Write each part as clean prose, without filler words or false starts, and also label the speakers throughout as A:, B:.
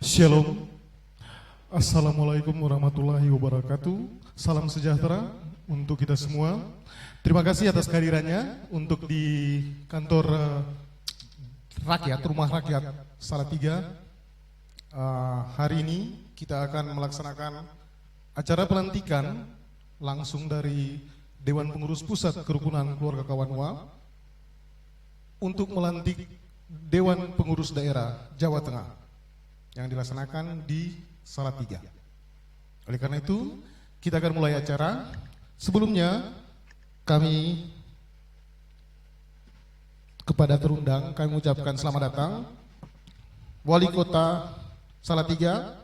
A: Shalom. Assalamualaikum warahmatullahi wabarakatuh. Salam sejahtera untuk kita semua. Terima kasih atas kehadirannya untuk di kantor rakyat, rumah rakyat Salatiga. Hari ini kita akan melaksanakan acara pelantikan langsung dari Dewan Pengurus Pusat Kerukunan Keluarga Kawanua untuk melantik Dewan Pengurus Daerah Jawa Tengah yang dilaksanakan di Salatiga. Oleh karena itu, kita akan mulai acara. Sebelumnya, kami kepada terundang, kami ucapkan selamat datang Wali Kota Salatiga,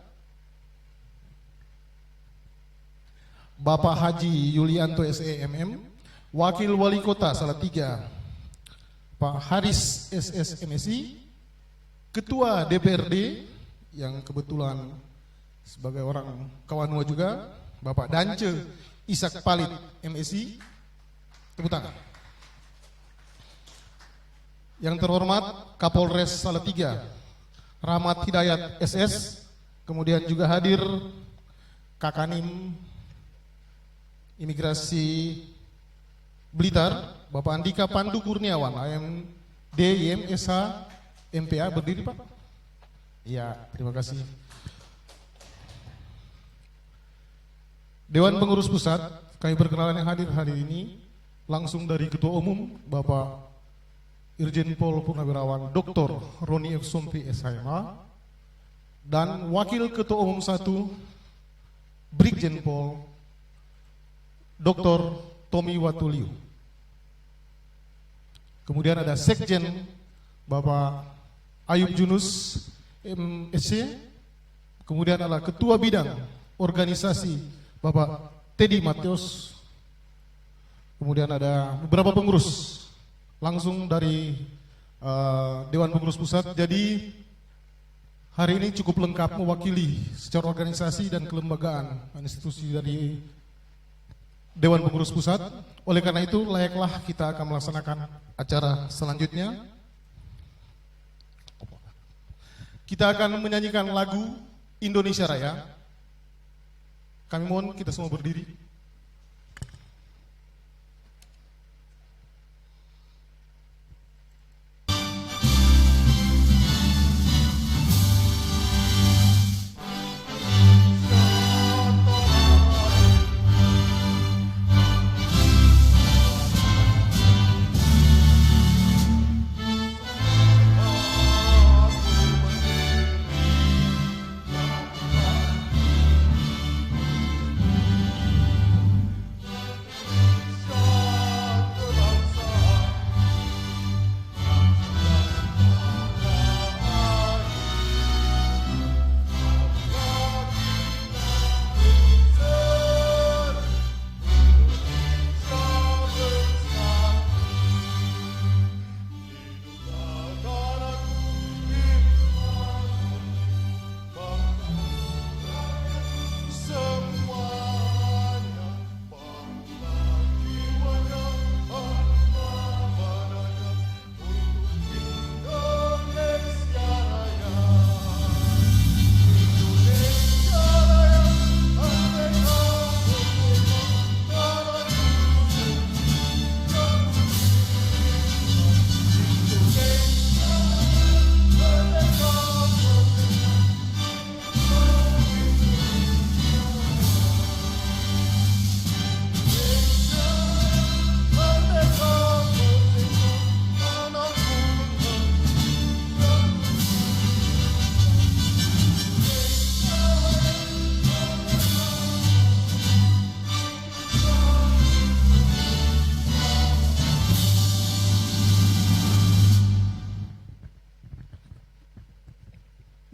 A: Bapak Haji Yulianto SEMM, Wakil Wali Kota Salatiga, Pak Haris SSMSI, Ketua DPRD yang kebetulan sebagai orang Kawanua juga, Bapak Dance Isak Palit MSI, tepuk tangan. Yang terhormat Kapolres Salatiga, Rahmat Hidayat SS, kemudian juga hadir Kakanim Imigrasi Blitar, Bapak Andika Pandu Kurniawan, AMD YMSH MPA, berdiri Pak. Iya, terima kasih. Dewan Pengurus Pusat, kami perkenalan yang hadir hari ini langsung dari Ketua Umum Bapak Irjen Pol Purnawirawan Dr. Roni F. Sompi SHMA dan Wakil Ketua Umum 1 Brigjen Pol Dr. Tommy Watuliu. Kemudian ada Sekjen Bapak Ayub Junus MSC. Kemudian ada Ketua Bidang Organisasi Bapak Teddy Matius. Kemudian ada beberapa pengurus langsung dari Dewan Pengurus Pusat. Jadi hari ini cukup lengkap mewakili secara organisasi dan kelembagaan institusi dari Dewan Pengurus Pusat. Oleh karena itu layaklah kita akan melaksanakan acara selanjutnya. Kita akan menyanyikan lagu Indonesia Raya. Kami mohon kita semua berdiri.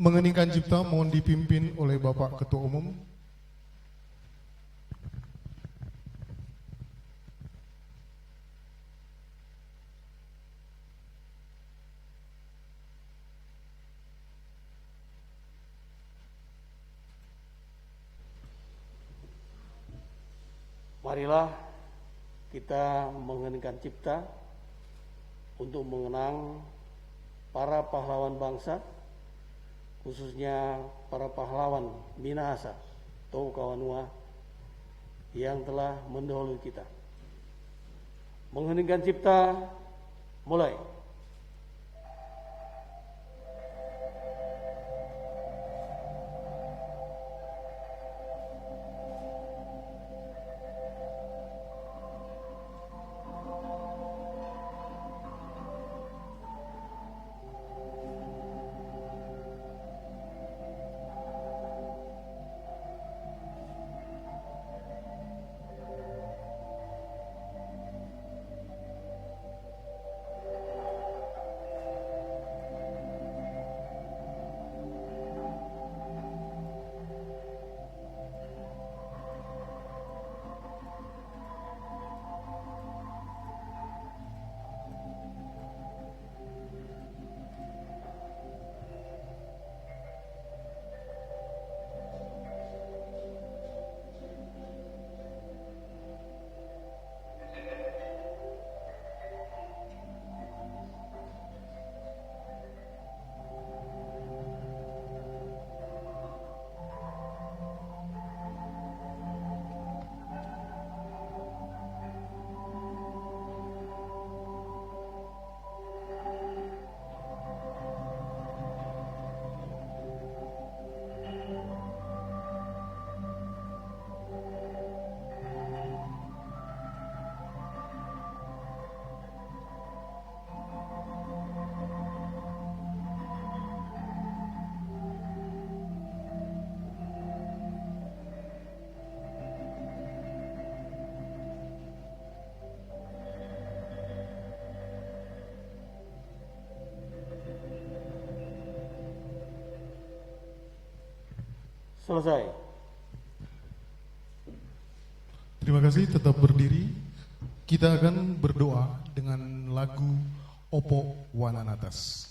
A: Mengeningkan cipta mohon dipimpin oleh Bapak Ketua Umum.
B: Marilah kita mengeningkan cipta untuk mengenang para pahlawan bangsa, khususnya para pahlawan Minahasa atau Kawanua yang telah mendahului kita. Mengheningkan cipta, mulai. Selesai.
A: Terima kasih, tetap berdiri. Kita akan berdoa dengan lagu Opo Wananatas.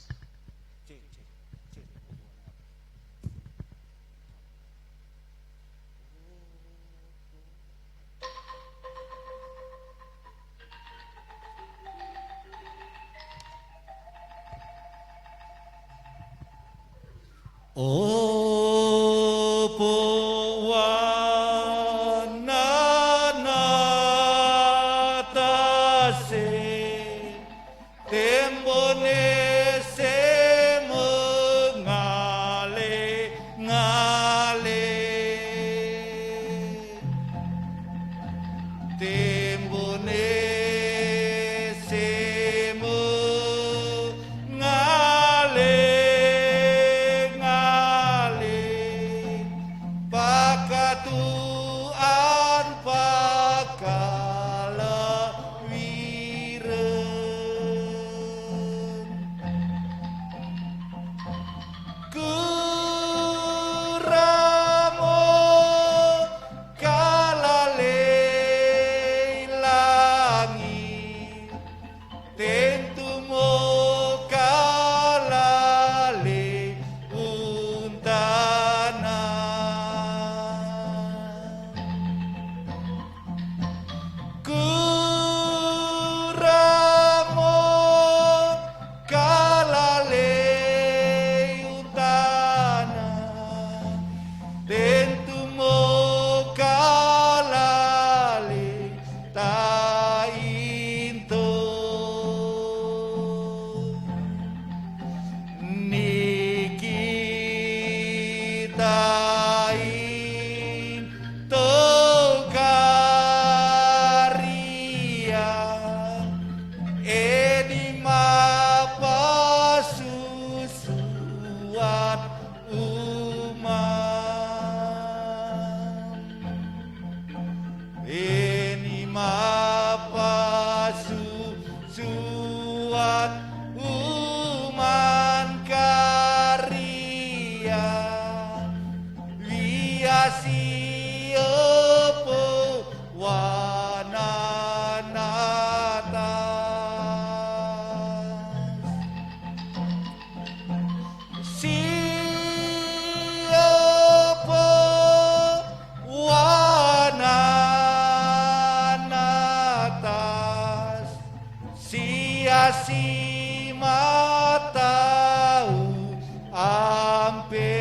C: Opo wananatase tembone se mengale-ngale tembone se pakatuan pakalawiren kuramo kalalei langit tentumo kalale untana kuramo kalalei untana tentumo kalale tainto nikitain tokaria edima pasusuat uman enima pasusuat uman karya wiasi opo wananata siapa wananatas sia-si matau ampele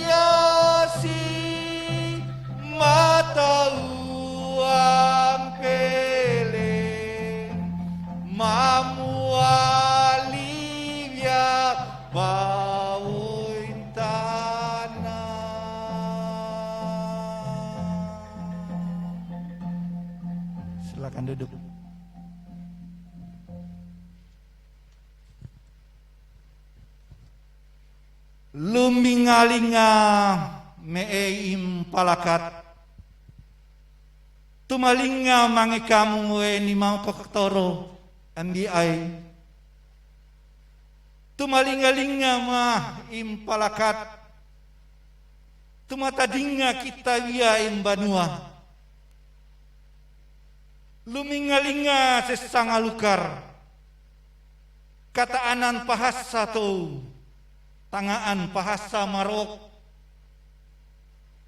C: sia-si matau ampele mamualivya bauin tanah. Silakan duduk. Lumingalinga meeim palakat tumalinga mangikamu ni mga koktoro andi ay tumalinga-linga mah impalakat tumatadinga kita via imbanua lumingalinga sesangalukar kataanan pahasa to tangaan pahasa marok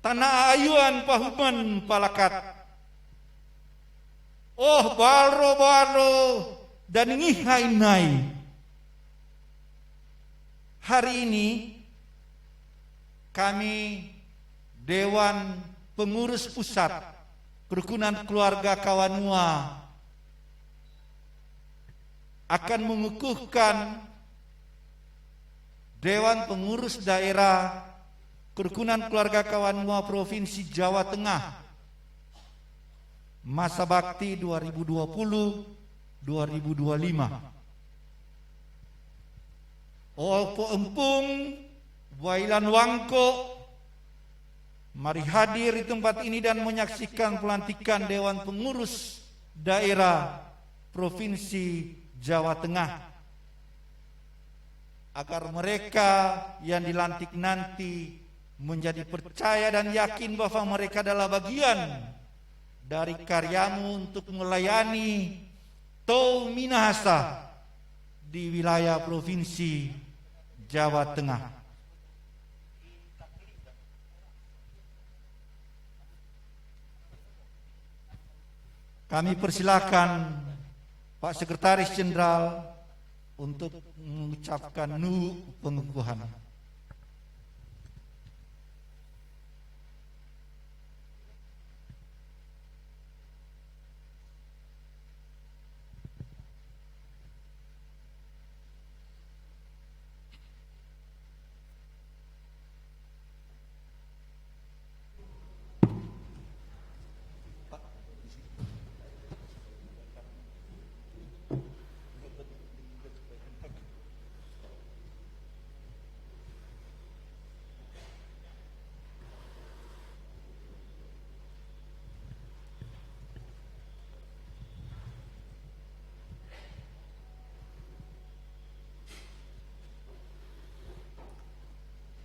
C: tanah ayuan pahuman palakat oh baro-baro dan ngihainai hari ini kami Dewan Pengurus Pusat Kerukunan Keluarga Kawanua akan mengukuhkan Dewan Pengurus Daerah Kerukunan Keluarga Kawanua Provinsi Jawa Tengah masa bakti 2020-2025. Opo empung wailan wangko mari hadir di tempat ini dan menyaksikan pelantikan Dewan Pengurus Daerah Provinsi Jawa Tengah, agar mereka yang dilantik nanti menjadi percaya dan yakin bahwa mereka adalah bagian dari karyamu untuk melayani Tou Minahasa di wilayah Provinsi Jawa Tengah. Kami persilakan Pak Sekretaris Jenderal untuk mengucapkan pengukuhan.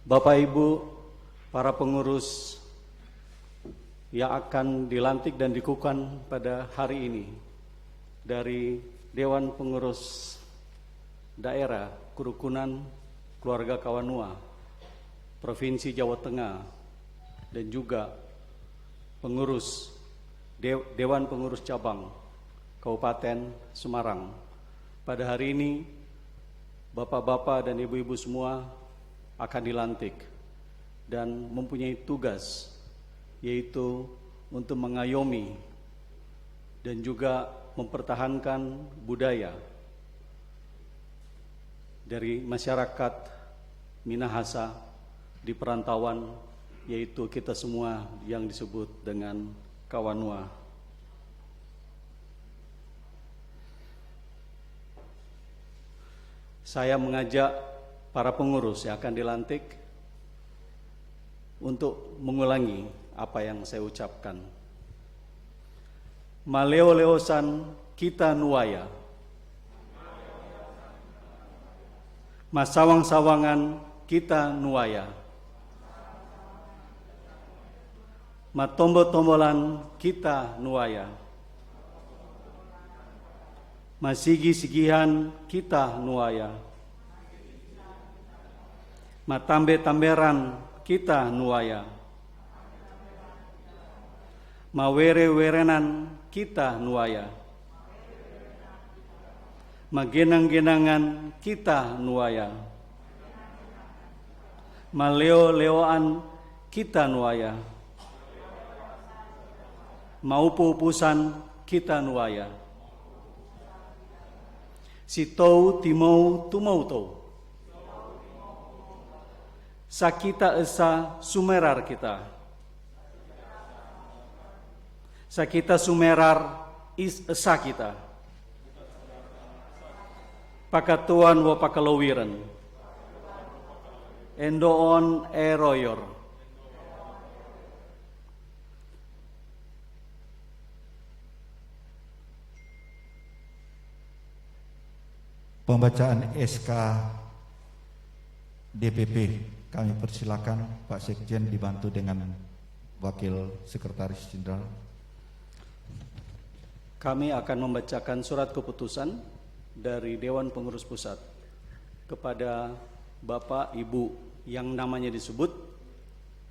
D: Bapak Ibu, para pengurus yang akan dilantik dan dikukuhkan pada hari ini dari Dewan Pengurus Daerah Kerukunan Keluarga Kawanua Provinsi Jawa Tengah dan juga pengurus Dewan Pengurus Cabang Kabupaten Semarang. Pada hari ini, Bapak-bapak dan Ibu-ibu semua akan dilantik dan mempunyai tugas, yaitu untuk mengayomi dan juga mempertahankan budaya dari masyarakat Minahasa di perantauan, yaitu kita semua yang disebut dengan Kawanua. Saya mengajak para pengurus yang akan dilantik untuk mengulangi apa yang saya ucapkan. Maleo-leosan kita nuaya, masawang-sawangan kita nuaya, matombo-tombolan kita nuaya, masigi-sigihan kita nuaya, matambe-tamberan kita nuaya, mawere-werenan kita nuaya, magenang-genangan kita nuaya, maleo-leoan kita nuaya, maupu-upusan kita nuaya, sitou timou tumou tou, sakita esa sumerar kita, sakita sumerar is esa kita, pakatuan wa pakalowiran, endoon eroyor.
C: Pembacaan SK DPP. Kami persilakan Pak Sekjen dibantu dengan Wakil Sekretaris Jenderal.
D: Kami akan membacakan surat keputusan dari Dewan Pengurus Pusat kepada Bapak Ibu yang namanya disebut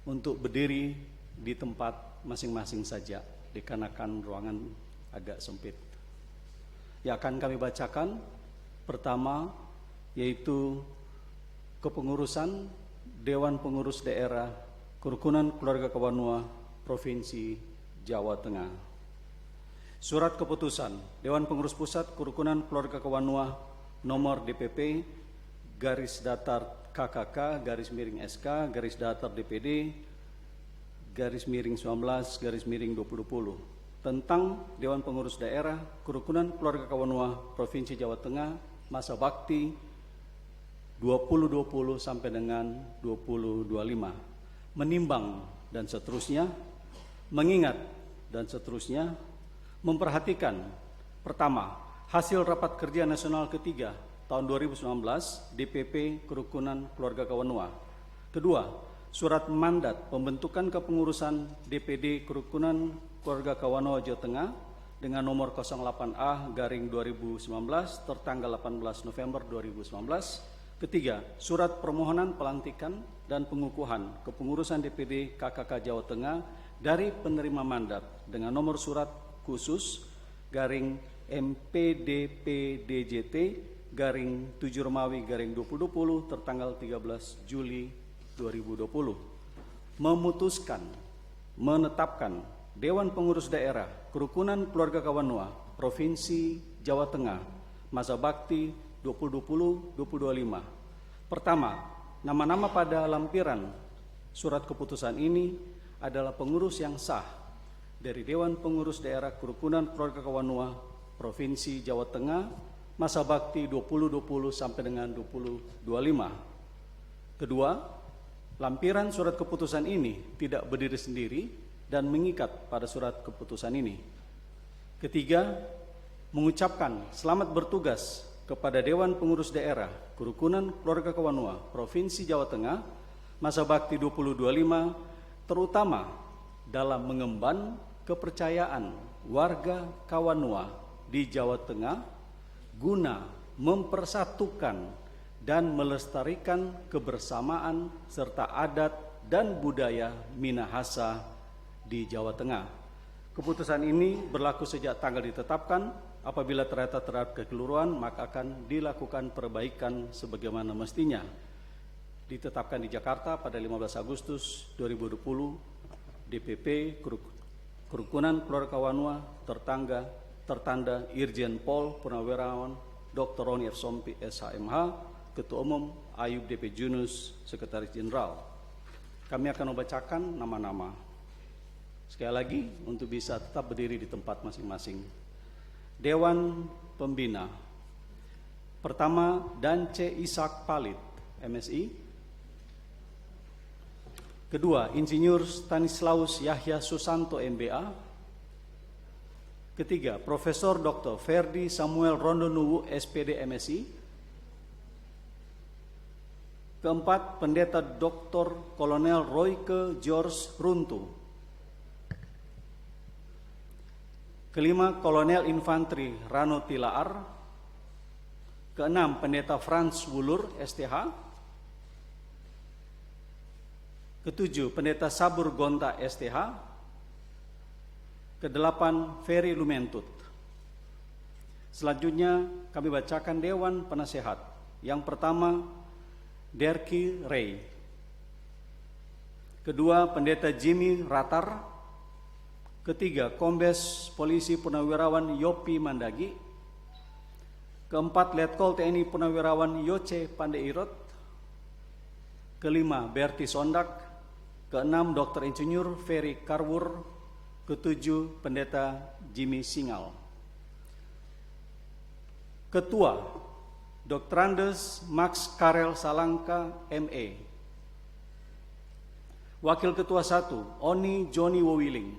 D: untuk berdiri di tempat masing-masing saja, dikarenakan ruangan agak sempit. Yang akan kami bacakan pertama yaitu kepengurusan Dewan Pengurus Daerah Kerukunan Keluarga Kawanua Provinsi Jawa Tengah. Surat keputusan Dewan Pengurus Pusat Kerukunan Keluarga Kawanua nomor DPP garis datar KKK garis miring SK garis datar DPD garis miring 19 garis miring 2020 tentang Dewan Pengurus Daerah Kerukunan Keluarga Kawanua Provinsi Jawa Tengah masa bakti 2020 sampai dengan 2025, menimbang dan seterusnya, mengingat dan seterusnya, memperhatikan pertama, hasil Rapat Kerja Nasional ketiga tahun 2019 DPP Kerukunan Keluarga Kawanua. Kedua, surat mandat pembentukan kepengurusan DPD Kerukunan Keluarga Kawanua Jawa Tengah dengan nomor 08A/2019 tertanggal 18 November 2019. Ketiga, surat permohonan pelantikan dan pengukuhan kepengurusan DPD KKK Jawa Tengah dari penerima mandat dengan nomor surat khusus MPDPDJT/7 Romawi/2020 tertanggal 13 Juli 2020. Memutuskan menetapkan Dewan Pengurus Daerah Kerukunan Keluarga Kawanua Provinsi Jawa Tengah masa bakti 2020-2025. Pertama, nama-nama pada lampiran surat keputusan ini adalah pengurus yang sah dari Dewan Pengurus Daerah Kerukunan Keluarga Kawanua Provinsi Jawa Tengah masa bakti 2020 sampai dengan 2025. Kedua, lampiran surat keputusan ini tidak berdiri sendiri dan mengikat pada surat keputusan ini. Ketiga, mengucapkan selamat bertugas kepada Dewan Pengurus Daerah Kerukunan Keluarga Kawanua Provinsi Jawa Tengah masa bakti 2025, terutama dalam mengemban kepercayaan warga Kawanua di Jawa Tengah guna mempersatukan dan melestarikan kebersamaan serta adat dan budaya Minahasa di Jawa Tengah. Keputusan ini berlaku sejak tanggal ditetapkan. Apabila ternyata terdapat kekeliruan, maka akan dilakukan perbaikan sebagaimana mestinya. Ditetapkan di Jakarta pada 15 Agustus 2020, DPP Kerukunan Keluarga Kawanua tertanda Irjen Pol Purnawirawan Dr. Roni F. Sompi SHMH, Ketua Umum, Ayub DP Junus, Sekretaris Jenderal. Kami akan membacakan nama-nama. Sekali lagi, untuk bisa tetap berdiri di tempat masing-masing. Dewan Pembina. Pertama, Dance Ishak Palit, MSI. Kedua, Insinyur Stanislaus Yahya Susanto, MBA. Ketiga, Profesor Dr. Ferdi Samuel Rondonuwu, SPD, MSI. Keempat, Pendeta Dr. Kolonel Royke George Runtu. Kelima, Kolonel Infanteri Rano Tilaar. Keenam, Pendeta Franz Wulur, STH. Ketujuh, Pendeta Sabur Gonta, STH. Kedelapan, Ferry Lumentut. Selanjutnya kami bacakan Dewan Penasehat. Yang pertama, Derki Ray. Kedua, Pendeta Jimmy Ratar. Ketiga, Kombes Polisi Purnawirawan Yopi Mandagi. Keempat, Letkol TNI Purnawirawan Yoce Pandeirot. Kelima, Berti Sondak. Keenam, Dr. Insinyur Ferry Karwur. Ketujuh, Pendeta Jimmy Singal. Ketua, Dr. Andes Max Karel Salangka, ME. Wakil Ketua 1, Oni Joni Wowiling.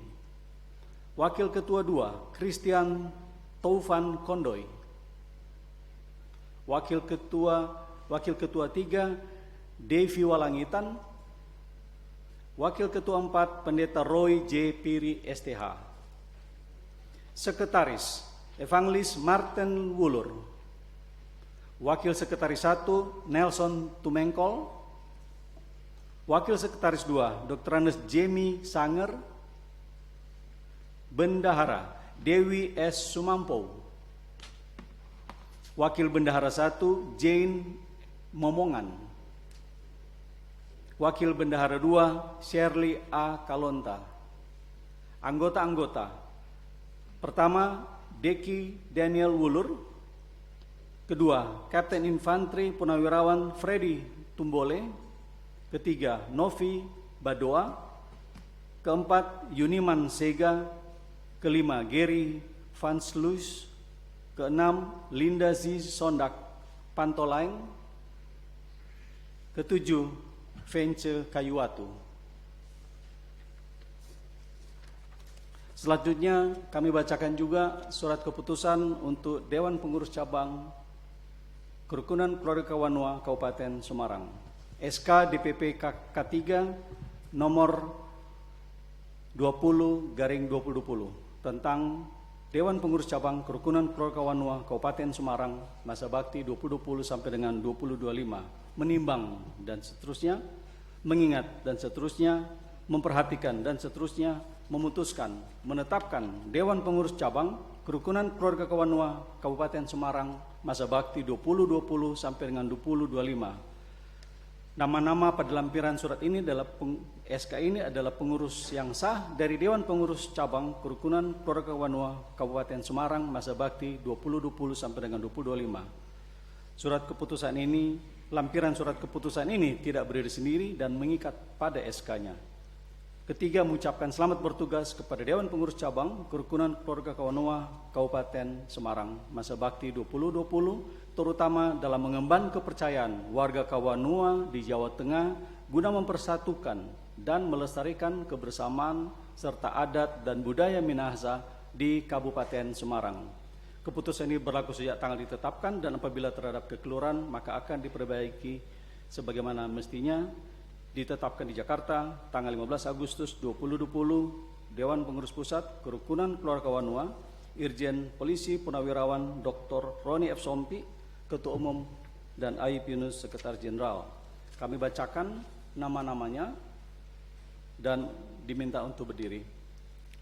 D: Wakil Ketua 2, Christian Taufan Kondoy. Wakil Ketua 3, Devi Walangitan. Wakil Ketua 4, Pendeta Roy J. Piri, STH. Sekretaris, Evangelis Martin Wulur. Wakil Sekretaris 1, Nelson Tumengkol. Wakil Sekretaris 2, Dr. Andes Jamie Sanger. Bendahara, Dewi S. Sumampo. Wakil Bendahara 1, Jane Momongan. Wakil Bendahara 2, Shirley A. Kalonta. Anggota-anggota. Pertama, Deki Daniel Wulur. Kedua, Kapten Infanteri Purnawirawan Freddy Tumbole. Ketiga, Novi Badoa. Keempat, Yuniman Sega. Kelima, Gary Van Sluis. Keenam, Linda Z. Sondak Pantolaing. Ketujuh, Vence Kayuwatu. Selanjutnya kami bacakan juga surat keputusan untuk Dewan Pengurus Cabang Kerukunan Keluarga Kawanua Kabupaten Semarang. SK DPP K3 nomor 20/2020 tentang Dewan Pengurus Cabang Kerukunan Keluarga Kawanua Kabupaten Semarang masa bakti 2020 sampai dengan 2025, menimbang dan seterusnya, mengingat dan seterusnya, memperhatikan dan seterusnya, memutuskan, menetapkan Dewan Pengurus Cabang Kerukunan Keluarga Kawanua Kabupaten Semarang masa bakti 2020 sampai dengan 2025. Nama-nama pada lampiran surat ini adalah SK ini adalah pengurus yang sah dari Dewan Pengurus Cabang Kerukunan Keluarga Kawanua Kabupaten Semarang masa bakti 2020 sampai dengan 2025. Surat keputusan ini, lampiran surat keputusan ini tidak berdiri sendiri dan mengikat pada SK-nya. Ketiga, mengucapkan selamat bertugas kepada Dewan Pengurus Cabang Kerukunan Keluarga Kawanua Kabupaten Semarang masa bakti 2020, terutama dalam mengemban kepercayaan warga Kawanua di Jawa Tengah guna mempersatukan dan melestarikan kebersamaan serta adat dan budaya Minahasa di Kabupaten Semarang. Keputusan ini berlaku sejak tanggal ditetapkan dan apabila terhadap kekeliruan maka akan diperbaiki sebagaimana mestinya. Ditetapkan di Jakarta tanggal 15 Agustus 2020, Dewan Pengurus Pusat Kerukunan Keluarga Kawanua, Irjen Polisi Purnawirawan Dr. Roni F. Sompi, Ketua Umum, dan Ayub Yunus, Sekretaris Jenderal. Kami bacakan nama-namanya dan diminta untuk berdiri.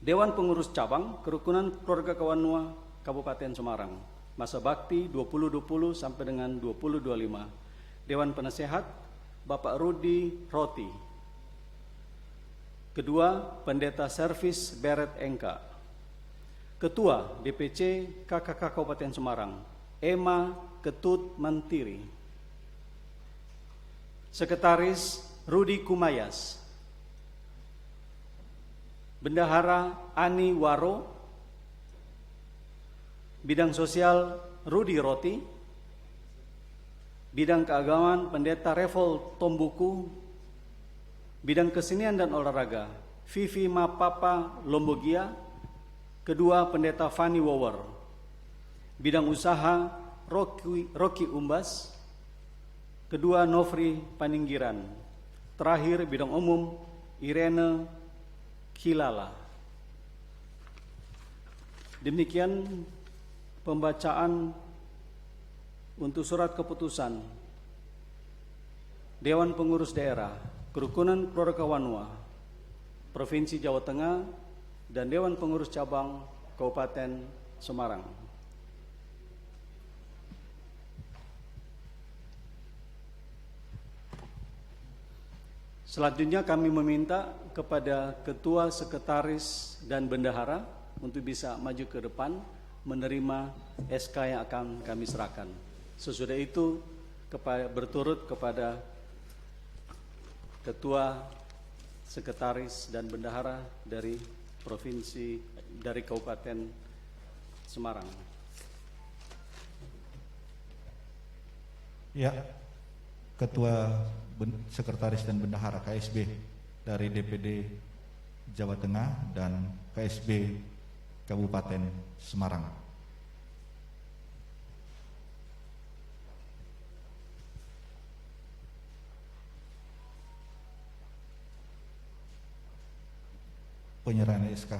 D: Dewan Pengurus Cabang Kerukunan Keluarga Kawanua Kabupaten Semarang, masa bakti 2020 sampai dengan 2025. Dewan Penasehat Bapak Rudi Roti. Kedua, Pendeta Servis Beret Engka. Ketua DPC KKK Kabupaten Semarang, Emma Ketut Mantiri. Sekretaris Rudi Kumayas. Bendahara Ani Waro. Bidang Sosial Rudi Roti. Bidang Keagamaan Pendeta Revolt Tombuku. Bidang Kesenian dan Olahraga Vivi Mapapa Lombogia. Kedua, Pendeta Fanny Wower. Bidang Usaha Rocky Umbas. Kedua, Nofri Paninggiran. Terakhir, Bidang Umum Irene Kilala. Demikian pembacaan untuk surat keputusan Dewan Pengurus Daerah Kerukunan Keluarga Kawanua Provinsi Jawa Tengah dan Dewan Pengurus Cabang Kabupaten Semarang. Selanjutnya kami meminta kepada Ketua, Sekretaris, dan Bendahara untuk bisa maju ke depan menerima SK yang akan kami serahkan. Sesudah itu berturut kepada Ketua, Sekretaris, dan Bendahara dari Provinsi, dari Kabupaten Semarang.
C: Ya, Ketua, Sekretaris dan Bendahara KSB dari DPD Jawa Tengah dan KSB Kabupaten Semarang. Penyerahan SK.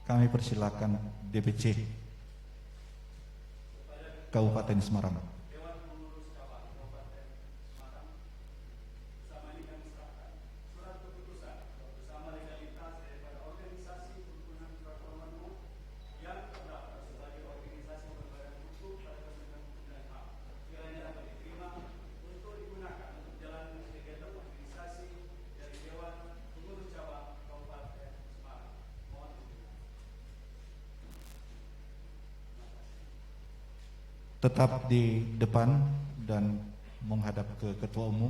C: Kami persilakan DPC Kabupaten Semarang. tetap di depan dan menghadap ke Ketua Umum.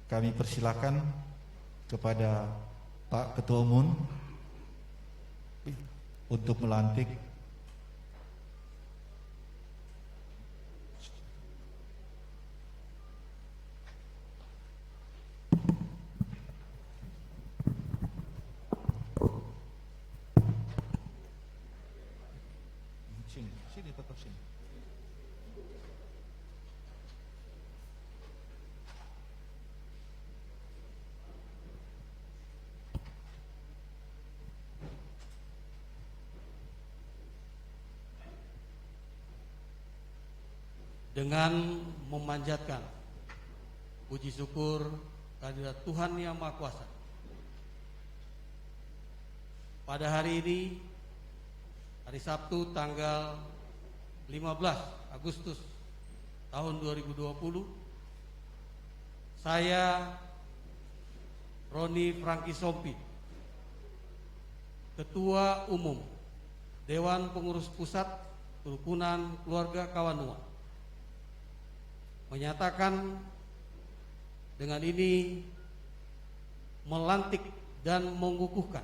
C: Kami persilakan kepada Pak Ketua Umum untuk melantik sini tetap sini.
B: Dengan memanjatkan puji syukur kehadirat Tuhan Yang Maha Kuasa, pada hari ini, hari Sabtu tanggal 15 Agustus tahun 2020, saya Roni Franky Sompi, Ketua Umum Dewan Pengurus Pusat Kerukunan Keluarga Kawanua, menyatakan dengan ini melantik dan mengukuhkan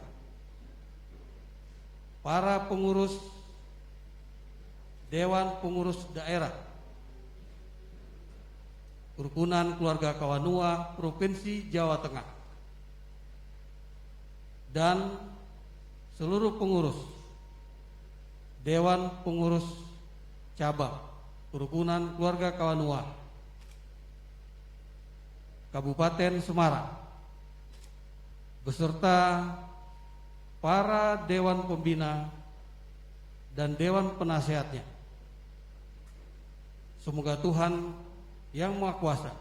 B: para pengurus Dewan Pengurus Daerah Kerukunan Keluarga Kawanua Provinsi Jawa Tengah dan seluruh pengurus Dewan Pengurus Cabang Kerukunan Keluarga Kawanua Kabupaten Semarang beserta para Dewan Pembina dan Dewan Penasehatnya. Semoga Tuhan Yang Maha Kuasa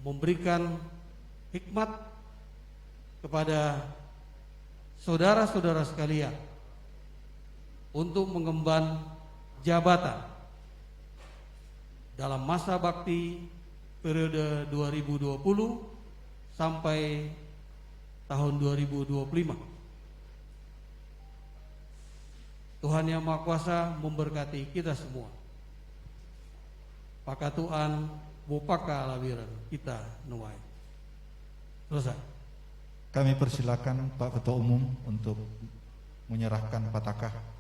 B: memberikan hikmat kepada saudara-saudara sekalian untuk mengemban jabatan dalam masa bakti periode 2020 sampai tahun 2025. Tuhan Yang Maha Kuasa memberkati kita semua. Pakatuan bopaka lawiran kita nuai. Selesai.
C: Kami persilakan Pak Ketua Umum untuk menyerahkan patakah.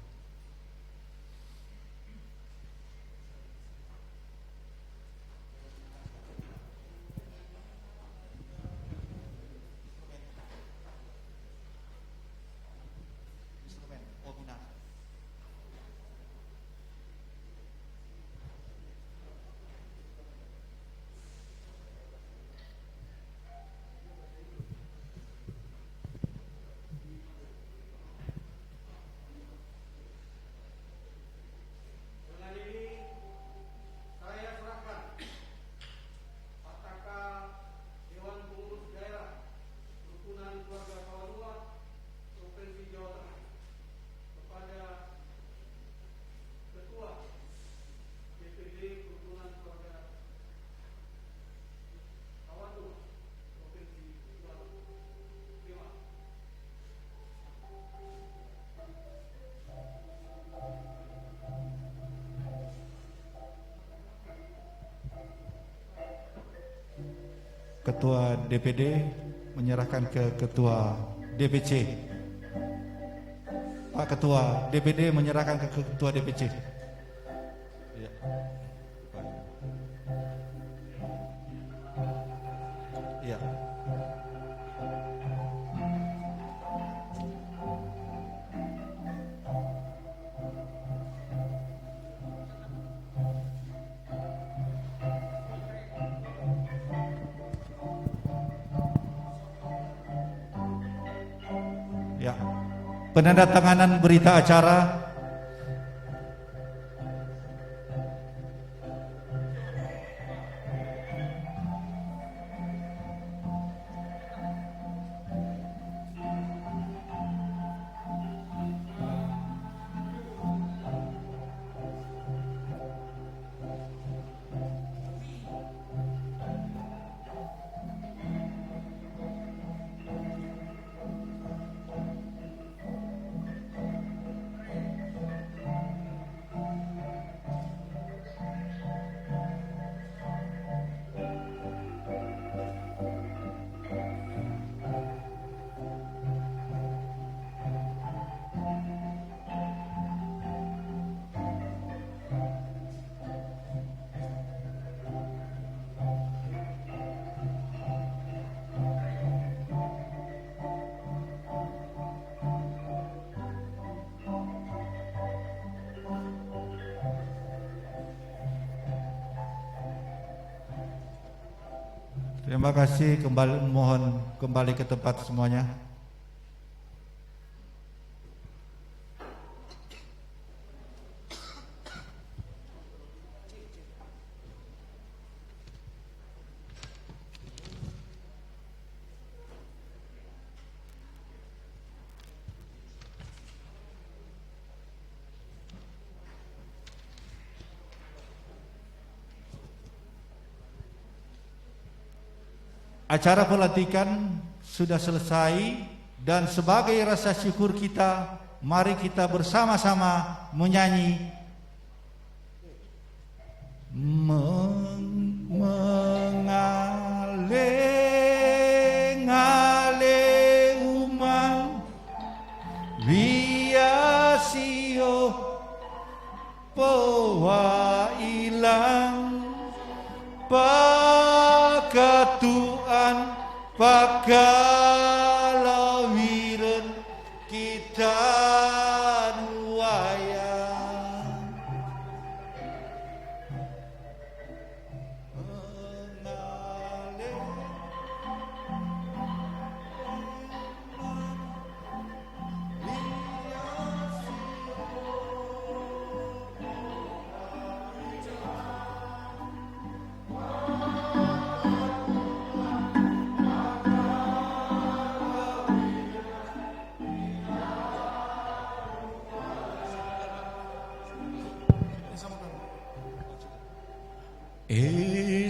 C: Ketua DPD menyerahkan ke Ketua DPC. Pak Ketua DPD menyerahkan ke Ketua DPC. Ya. Ya. Ya. Penandatanganan berita acara. Terima kasih, kembali mohon kembali ke tempat semuanya. Acara pelantikan sudah selesai dan sebagai rasa syukur kita, mari kita bersama-sama menyanyi Mengaleng-aleng umang biasio poa ilang pakatuan pakalawiran kita nuayang mengaleng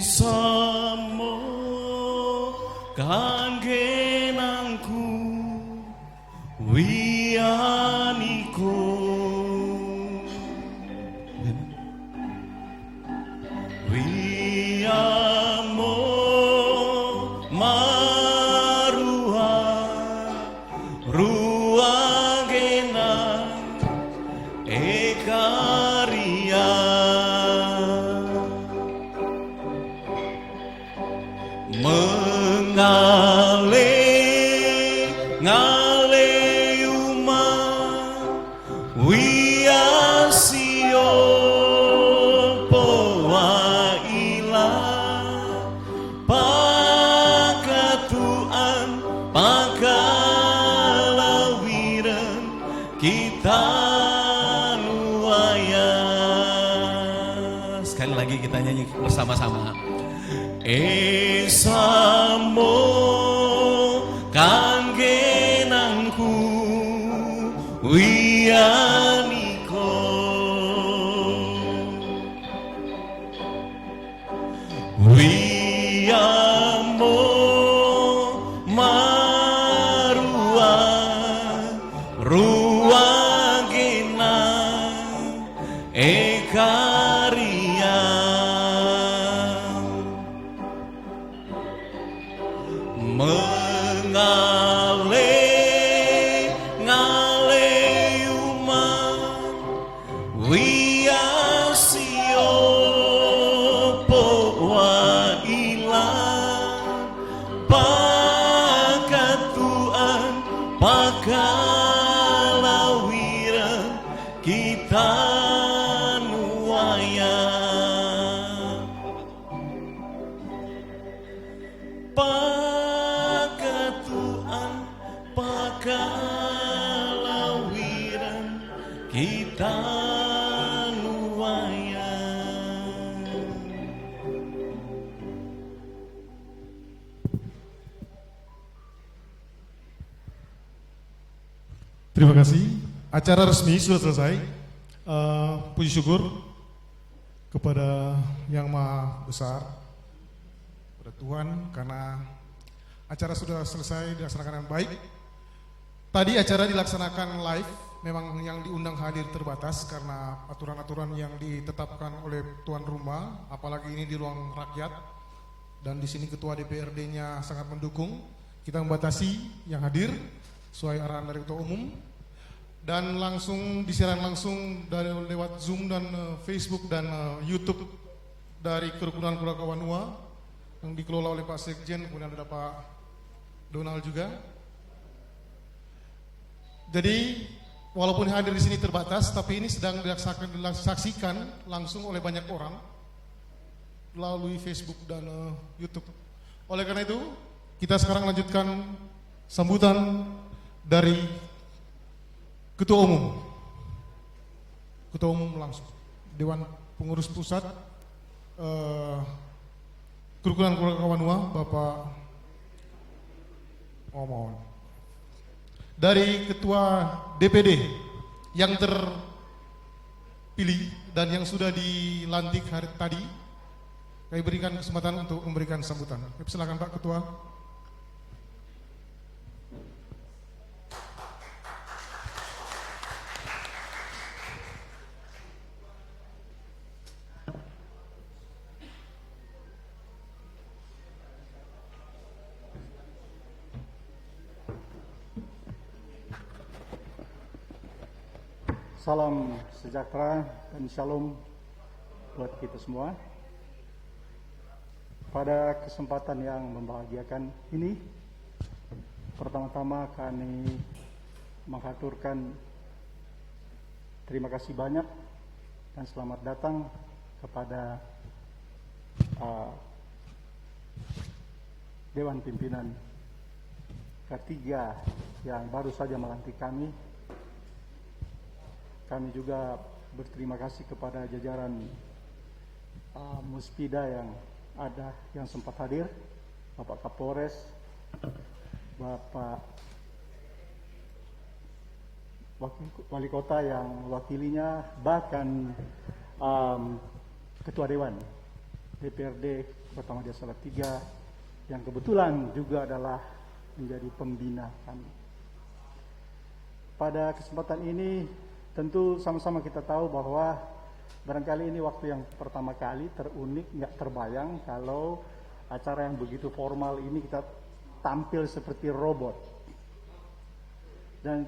E: Esamo kangenangku wianiko wiamo marua ruagena ekaria Mengaleng-aleng umang wiasio poa ilang pakatuan pakalawiran kita nuayang. Sekali lagi kita nyanyi bersama-sama. Esamo kangenangku wianiko wiamo marua ruagena ekaria Mengaleng-aleng umang wiasio poa ilang pakatuan pakalawiran kita nuayang pakatuan pakalawiran kita nuayang.
A: Terima kasih. Acara resmi sudah selesai. Puji syukur kepada Yang Maha Besar, kepada Tuhan, karena acara sudah selesai dilaksanakan dengan baik. Tadi acara dilaksanakan live, memang yang diundang hadir terbatas karena aturan-aturan yang ditetapkan oleh tuan rumah, apalagi ini di ruang rakyat, dan di sini ketua DPRD-nya sangat mendukung. Kita membatasi yang hadir sesuai arahan dari ketua umum, dan langsung disiaran langsung dari lewat Zoom dan Facebook dan YouTube dari Kerukunan Keluarga Wanua yang dikelola oleh Pak Sekjen, kemudian ada Pak Donald juga. Jadi walaupun hadir di sini terbatas, tapi ini sedang disaksikan langsung oleh banyak orang melalui Facebook dan YouTube. Oleh karena itu, kita sekarang lanjutkan sambutan dari Ketua Umum. Ketua Umum langsung. Dewan Pengurus Pusat Kerukunan Keluarga Kawanua, Bapak mohon. Dari Ketua DPD yang terpilih dan yang sudah dilantik hari tadi, kami berikan kesempatan untuk memberikan sambutan. Silakan Pak Ketua.
F: Salam sejahtera dan shalom buat kita semua. Pada kesempatan yang membahagiakan ini, pertama-tama kami mengaturkan terima kasih banyak dan selamat datang kepada Dewan Pimpinan ketiga yang baru saja melantik kami. Kami juga berterima kasih kepada jajaran Muspida yang ada, yang sempat hadir, Bapak Kapolres, Bapak Wali Kota yang mewakilinya, bahkan Ketua Dewan DPRD Kota Madya Salatiga yang kebetulan juga adalah menjadi pembina kami. Pada kesempatan ini tentu sama-sama kita tahu bahwa barangkali ini waktu yang pertama kali terunik, nggak terbayang kalau acara yang begitu formal ini kita tampil seperti robot. Dan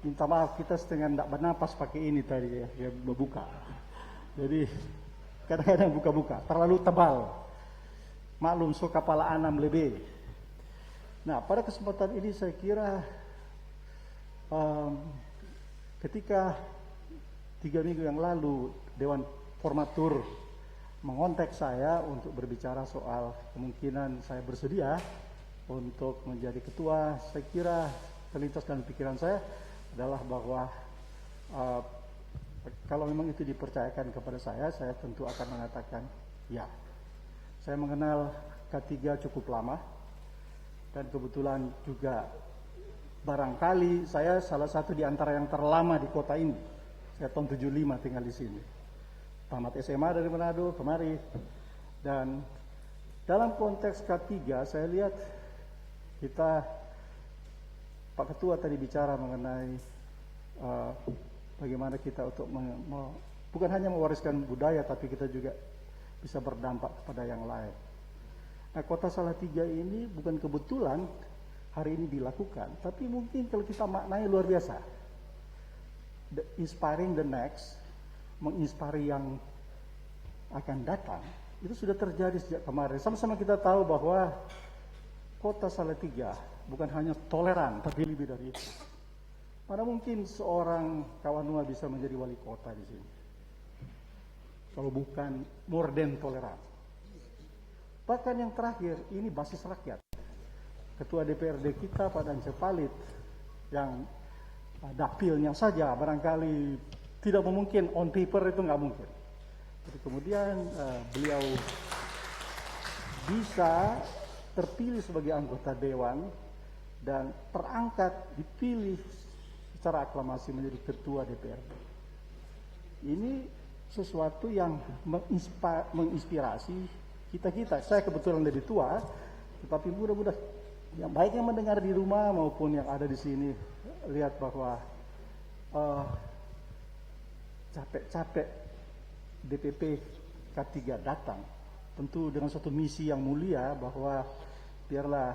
F: minta maaf, kita setengah nggak bernapas pakai ini tadi ya berbuka. Jadi kadang-kadang buka-buka, terlalu tebal. Maklum, so kepala 6 lebih. Nah, pada kesempatan ini saya kira ketika 3 minggu yang lalu Dewan Formatur mengontak saya untuk berbicara soal kemungkinan saya bersedia untuk menjadi ketua, saya kira terlintas dalam pikiran saya adalah bahwa kalau memang itu dipercayakan kepada saya tentu akan mengatakan ya. Saya mengenal K3 cukup lama dan kebetulan juga barangkali saya salah satu di antara yang terlama di kota ini. Saya tahun 75 tinggal di sini. Tamat SMA dari Manado kemari. Dan dalam konteks K3 saya lihat kita, Pak Ketua tadi bicara mengenai bagaimana kita untuk bukan hanya mewariskan budaya, tapi kita juga bisa berdampak kepada yang lain. Nah, Kota Salatiga ini bukan kebetulan hari ini dilakukan, tapi mungkin kalau kita maknai luar biasa. Inspiring the next, menginspirasi yang akan datang, itu sudah terjadi sejak kemarin. Sama-sama kita tahu bahwa Kota Salatiga bukan hanya toleran, tapi lebih dari itu. Mana mungkin seorang Kawanua bisa menjadi wali kota di sini, kalau bukan more than toleran. Bahkan yang terakhir, ini basis rakyat. Ketua DPRD kita Pak Dance Palit yang dapilnya saja barangkali tidak mungkin, on paper itu nggak mungkin. Jadi kemudian beliau bisa terpilih sebagai anggota dewan dan terangkat, dipilih secara aklamasi menjadi ketua DPRD. Ini sesuatu yang menginspirasi kita-kita. Saya kebetulan lebih tua, tetapi mudah-mudahan yang baik yang mendengar di rumah maupun yang ada di sini lihat bahwa capek-capek DPP K3 datang tentu dengan suatu misi yang mulia bahwa biarlah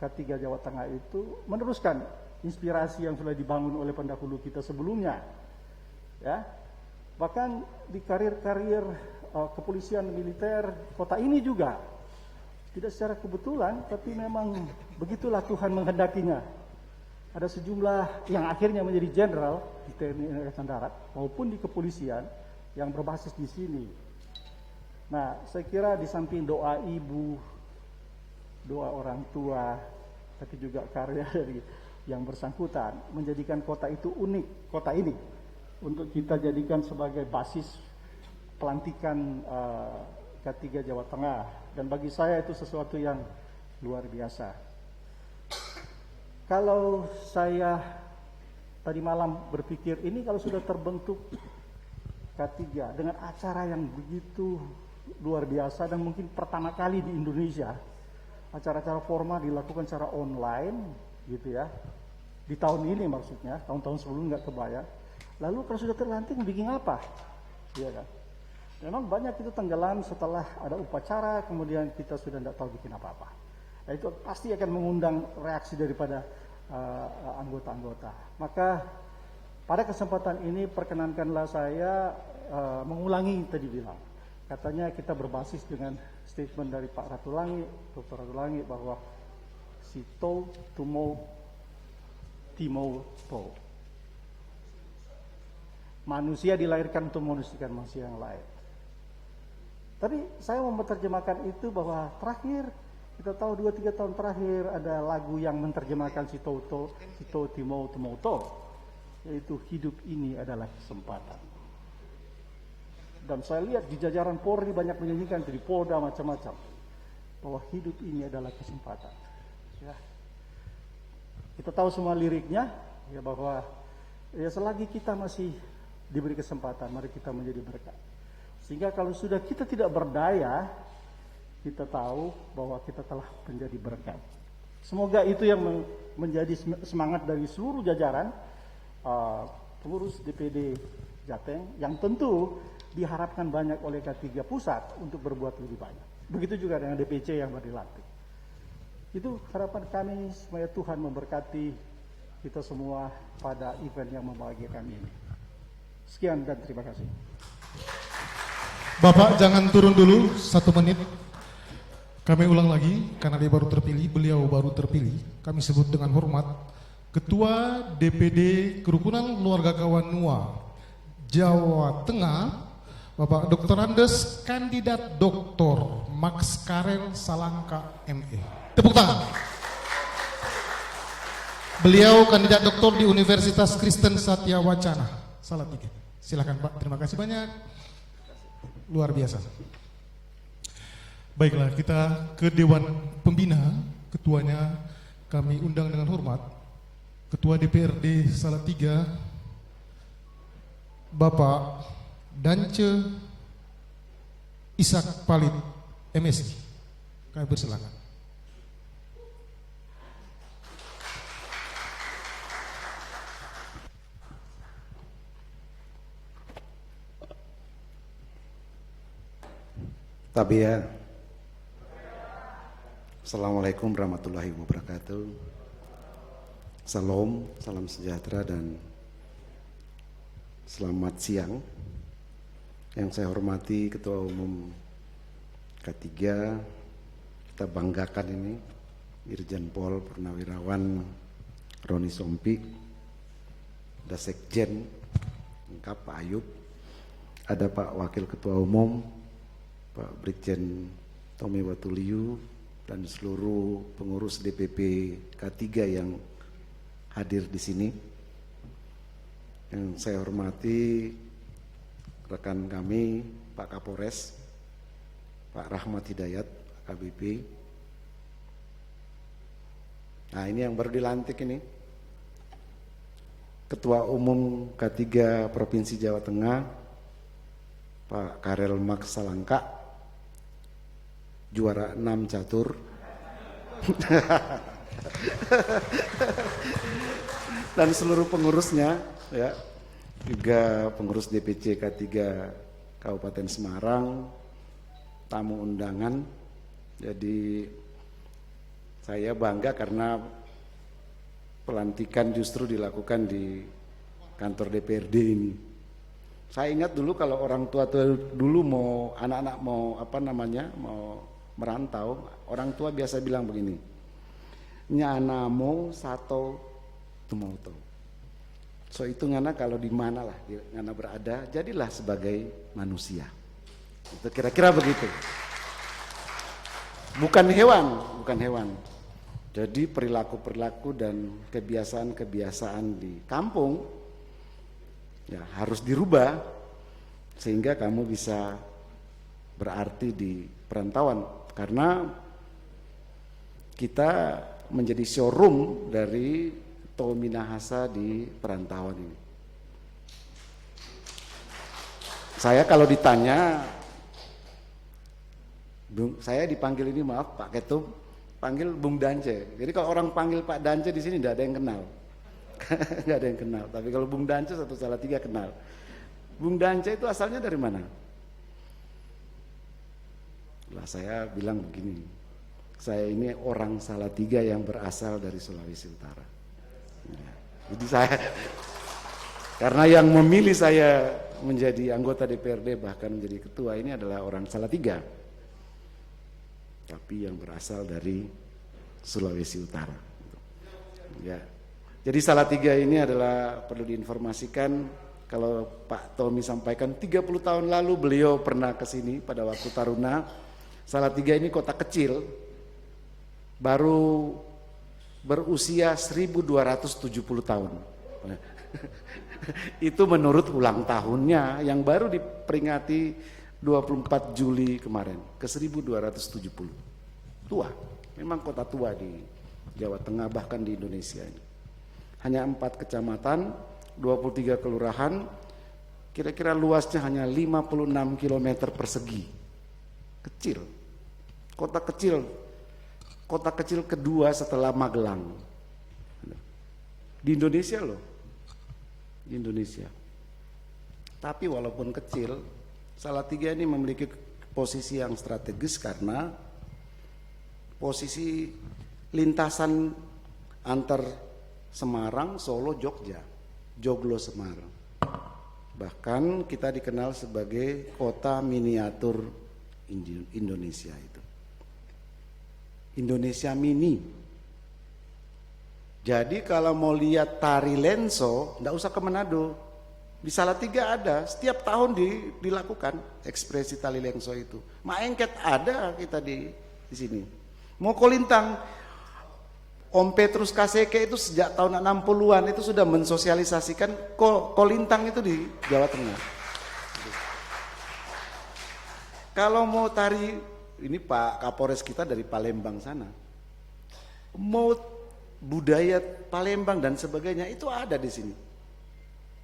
F: K3 Jawa Tengah itu meneruskan inspirasi yang sudah dibangun oleh pendahulu kita sebelumnya, ya. Bahkan di karir-karir kepolisian militer kota ini juga tidak secara kebetulan, tapi memang begitulah Tuhan menghendakinya. Ada sejumlah yang akhirnya menjadi jenderal di TNI Angkatan Darat maupun di kepolisian yang berbasis di sini. Nah, saya kira di samping doa ibu, doa orang tua, tapi juga karya dari yang bersangkutan menjadikan kota itu unik, kota ini untuk kita jadikan sebagai basis pelantikan K3 Jawa Tengah, dan bagi saya itu sesuatu yang luar biasa. Kalau saya tadi malam berpikir ini kalau sudah terbentuk K3 dengan acara yang begitu luar biasa dan mungkin pertama kali di Indonesia acara-acara formal dilakukan secara online gitu ya, di tahun ini maksudnya, tahun-tahun sebelumnya nggak kebayang. Lalu kalau sudah terlantik bikin apa? Iya kan? Memang banyak itu tenggelam setelah ada upacara, kemudian kita sudah tidak tahu bikin apa-apa. Nah, itu pasti akan mengundang reaksi daripada anggota-anggota. Maka pada kesempatan ini perkenankanlah saya mengulangi tadi bilang. Katanya kita berbasis dengan statement dari Pak Ratulangi, Dr. Ratulangi, bahwa Sito Tumo Timo To. Manusia dilahirkan untuk menuliskan manusia yang lain. Tapi saya mau menerjemahkan itu bahwa terakhir, kita tahu 2-3 tahun terakhir ada lagu yang menerjemahkan Sito Timo To, yaitu hidup ini adalah kesempatan. Dan saya lihat di jajaran Polri banyak menyanyikan, di Polda macam-macam, bahwa hidup ini adalah kesempatan. Ya. Kita tahu semua liriknya, ya, bahwa ya selagi kita masih diberi kesempatan, mari kita menjadi berkat. Sehingga kalau sudah kita tidak berdaya, kita tahu bahwa kita telah menjadi berkat. Semoga itu yang menjadi semangat dari seluruh jajaran pengurus DPD Jateng, yang tentu diharapkan banyak oleh K3 Pusat untuk berbuat lebih banyak. Begitu juga dengan DPC yang baru dilantik. Itu harapan kami, supaya Tuhan memberkati kita semua pada event yang membahagiakan ini. Sekian dan terima kasih.
A: Bapak jangan turun dulu 1 menit. Kami ulang lagi karena dia baru terpilih, beliau baru terpilih. Kami sebut dengan hormat Ketua DPD Kerukunan Keluarga Kawan NUA Jawa Tengah, Bapak Dr. Andes Kandidat Dr. Max Karel Salangka ME. Tepuk tangan. Beliau kandidat doktor di Universitas Kristen Satya Wacana, Salatiga. Silakan Pak, terima kasih banyak. Luar biasa. Baiklah, kita ke Dewan Pembina. Ketuanya kami undang dengan hormat Ketua DPRD Salatiga, Bapak Dance Ishak Palit MSI. Kami persilakan.
G: Tabia. Assalamualaikum warahmatullahi wabarakatuh. Salam, salam sejahtera dan selamat siang. Yang saya hormati Ketua Umum K3, kita banggakan ini, Irjen Pol Purnawirawan Roni Sompi, ada Sekjen lengkap Pak Ayub, ada Pak Wakil Ketua Umum Pak Brigjen Tommy Watuliu, dan seluruh pengurus DPP K3 yang hadir di sini. Yang saya hormati rekan kami Pak Kapolres, Pak Rahmat Hidayat, KBP. Nah, ini yang baru dilantik ini, Ketua Umum K3 Provinsi Jawa Tengah, Pak Karel Max Salangka, juara 6 catur. Dan seluruh pengurusnya, ya, juga pengurus DPC K3 Kabupaten Semarang, tamu undangan. Jadi saya bangga karena pelantikan justru dilakukan di kantor DPRD ini. Saya ingat dulu kalau orang tua dulu mau anak-anak mau mau merantau, orang tua biasa bilang begini, nyanamo sato tumoto. So itu ngana kalau di mana lah ngana berada, jadilah sebagai manusia. Itu kira-kira begitu. bukan hewan, bukan hewan. Jadi perilaku-perilaku dan kebiasaan-kebiasaan di kampung ya harus dirubah sehingga kamu bisa berarti di perantauan, karena kita menjadi showroom dari Toh Minahasa di perantauan ini. Saya kalau ditanya, saya dipanggil ini, maaf Pak Ketum, panggil Bung Dance. Jadi kalau orang panggil Pak Dance di sini tidak ada yang kenal. Nggak ada yang kenal. Tapi kalau Bung Dance satu Salatiga kenal. Bung Dance itu asalnya dari mana? Lah saya bilang begini, saya ini orang Salatiga yang berasal dari Sulawesi Utara. Ya, jadi saya, karena yang memilih saya menjadi anggota DPRD bahkan menjadi ketua ini adalah orang Salatiga, tapi yang berasal dari Sulawesi Utara. Ya, jadi Salatiga ini adalah perlu diinformasikan. Kalau Pak Tommy sampaikan 30 tahun lalu beliau pernah ke sini pada waktu Taruna. Salatiga ini kota kecil, baru berusia 1270 tahun. Itu menurut ulang tahunnya yang baru diperingati 24 Juli kemarin ke 1270. Tua, memang kota tua di Jawa Tengah bahkan di Indonesia ini. Hanya 4 kecamatan, 23 kelurahan, kira-kira luasnya hanya 56 km persegi. Kecil, kota kecil kedua setelah Magelang di Indonesia loh, di Indonesia. Tapi walaupun kecil, Salatiga ini memiliki posisi yang strategis karena posisi lintasan antar Semarang, Solo, Jogja, Joglo Semarang. Bahkan kita dikenal sebagai kota miniatur Indonesia itu. Indonesia mini. Jadi kalau mau lihat tari lenso, enggak usah ke Manado. Di Salatiga ada, setiap tahun dilakukan ekspresi tari lenso itu. Maengket ada kita di sini. Mau Kolintang, Om Petrus Kaseke itu sejak tahun 60-an itu sudah mensosialisasikan Kolintang itu di Jawa Tengah. Kalau mau tari, ini Pak Kapolres kita dari Palembang sana, mau budaya Palembang dan sebagainya itu ada di sini.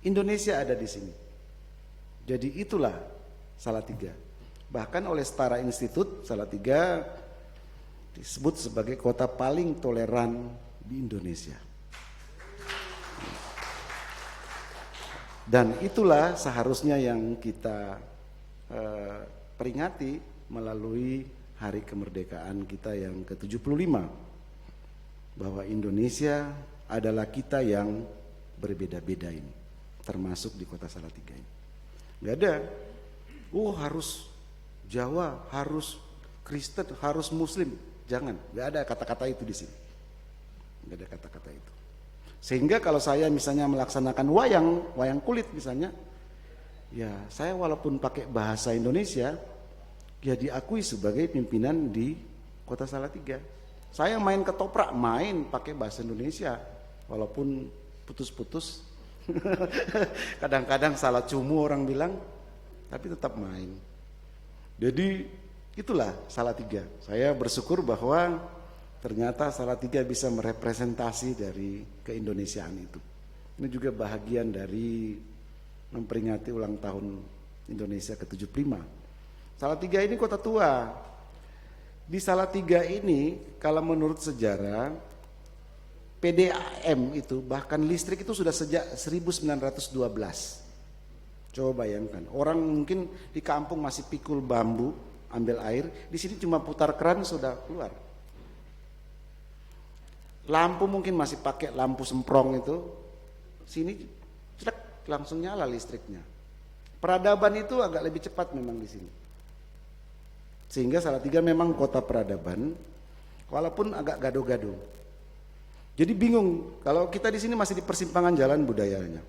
G: Indonesia ada di sini. Jadi itulah Salatiga. Bahkan oleh Setara Institut, Salatiga disebut sebagai kota paling toleran di Indonesia. Dan itulah seharusnya yang kita peringati melalui hari kemerdekaan kita yang ke-75, bahwa Indonesia adalah kita yang berbeda-beda ini, termasuk di kota Salatiga ini. Nggak ada, harus Jawa, harus Kristen, harus Muslim, jangan, nggak ada kata-kata itu di sini, nggak ada kata-kata itu. Sehingga kalau saya misalnya melaksanakan wayang kulit misalnya, ya saya walaupun pakai bahasa Indonesia, ya diakui sebagai pimpinan di kota Salatiga. Saya main ketoprak, main pakai bahasa Indonesia, walaupun putus-putus. Kadang-kadang salah cumu orang bilang, tapi tetap main. Jadi itulah Salatiga. Saya bersyukur bahwa ternyata Salatiga bisa merepresentasi dari keindonesiaan itu. Ini juga bahagian dari memperingati ulang tahun Indonesia ke-75. Salatiga ini kota tua. Di Salatiga ini kalau menurut sejarah PDAM itu bahkan listrik itu sudah sejak 1912. Coba bayangkan, orang mungkin di kampung masih pikul bambu, ambil air, di sini cuma putar keran sudah keluar. Lampu mungkin masih pakai lampu semprong itu, sini langsung nyala listriknya. Peradaban itu agak lebih cepat memang di sini. Sehingga Salatiga memang kota peradaban, walaupun agak gado-gado. Jadi bingung kalau kita di sini masih di persimpangan jalan budayanya.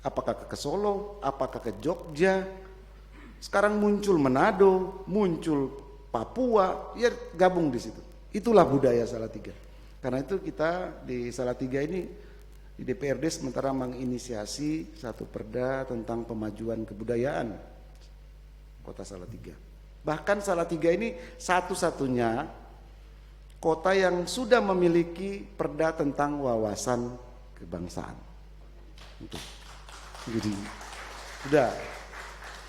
G: Apakah ke Solo, apakah ke Jogja? Sekarang muncul Manado, muncul Papua, ya gabung di situ. Itulah budaya Salatiga. Karena itu kita di Salatiga ini di DPRD sementara menginisiasi satu perda tentang pemajuan kebudayaan Kota Salatiga. Bahkan Salatiga ini satu-satunya kota yang sudah memiliki perda tentang wawasan kebangsaan. Itu. Jadi sudah.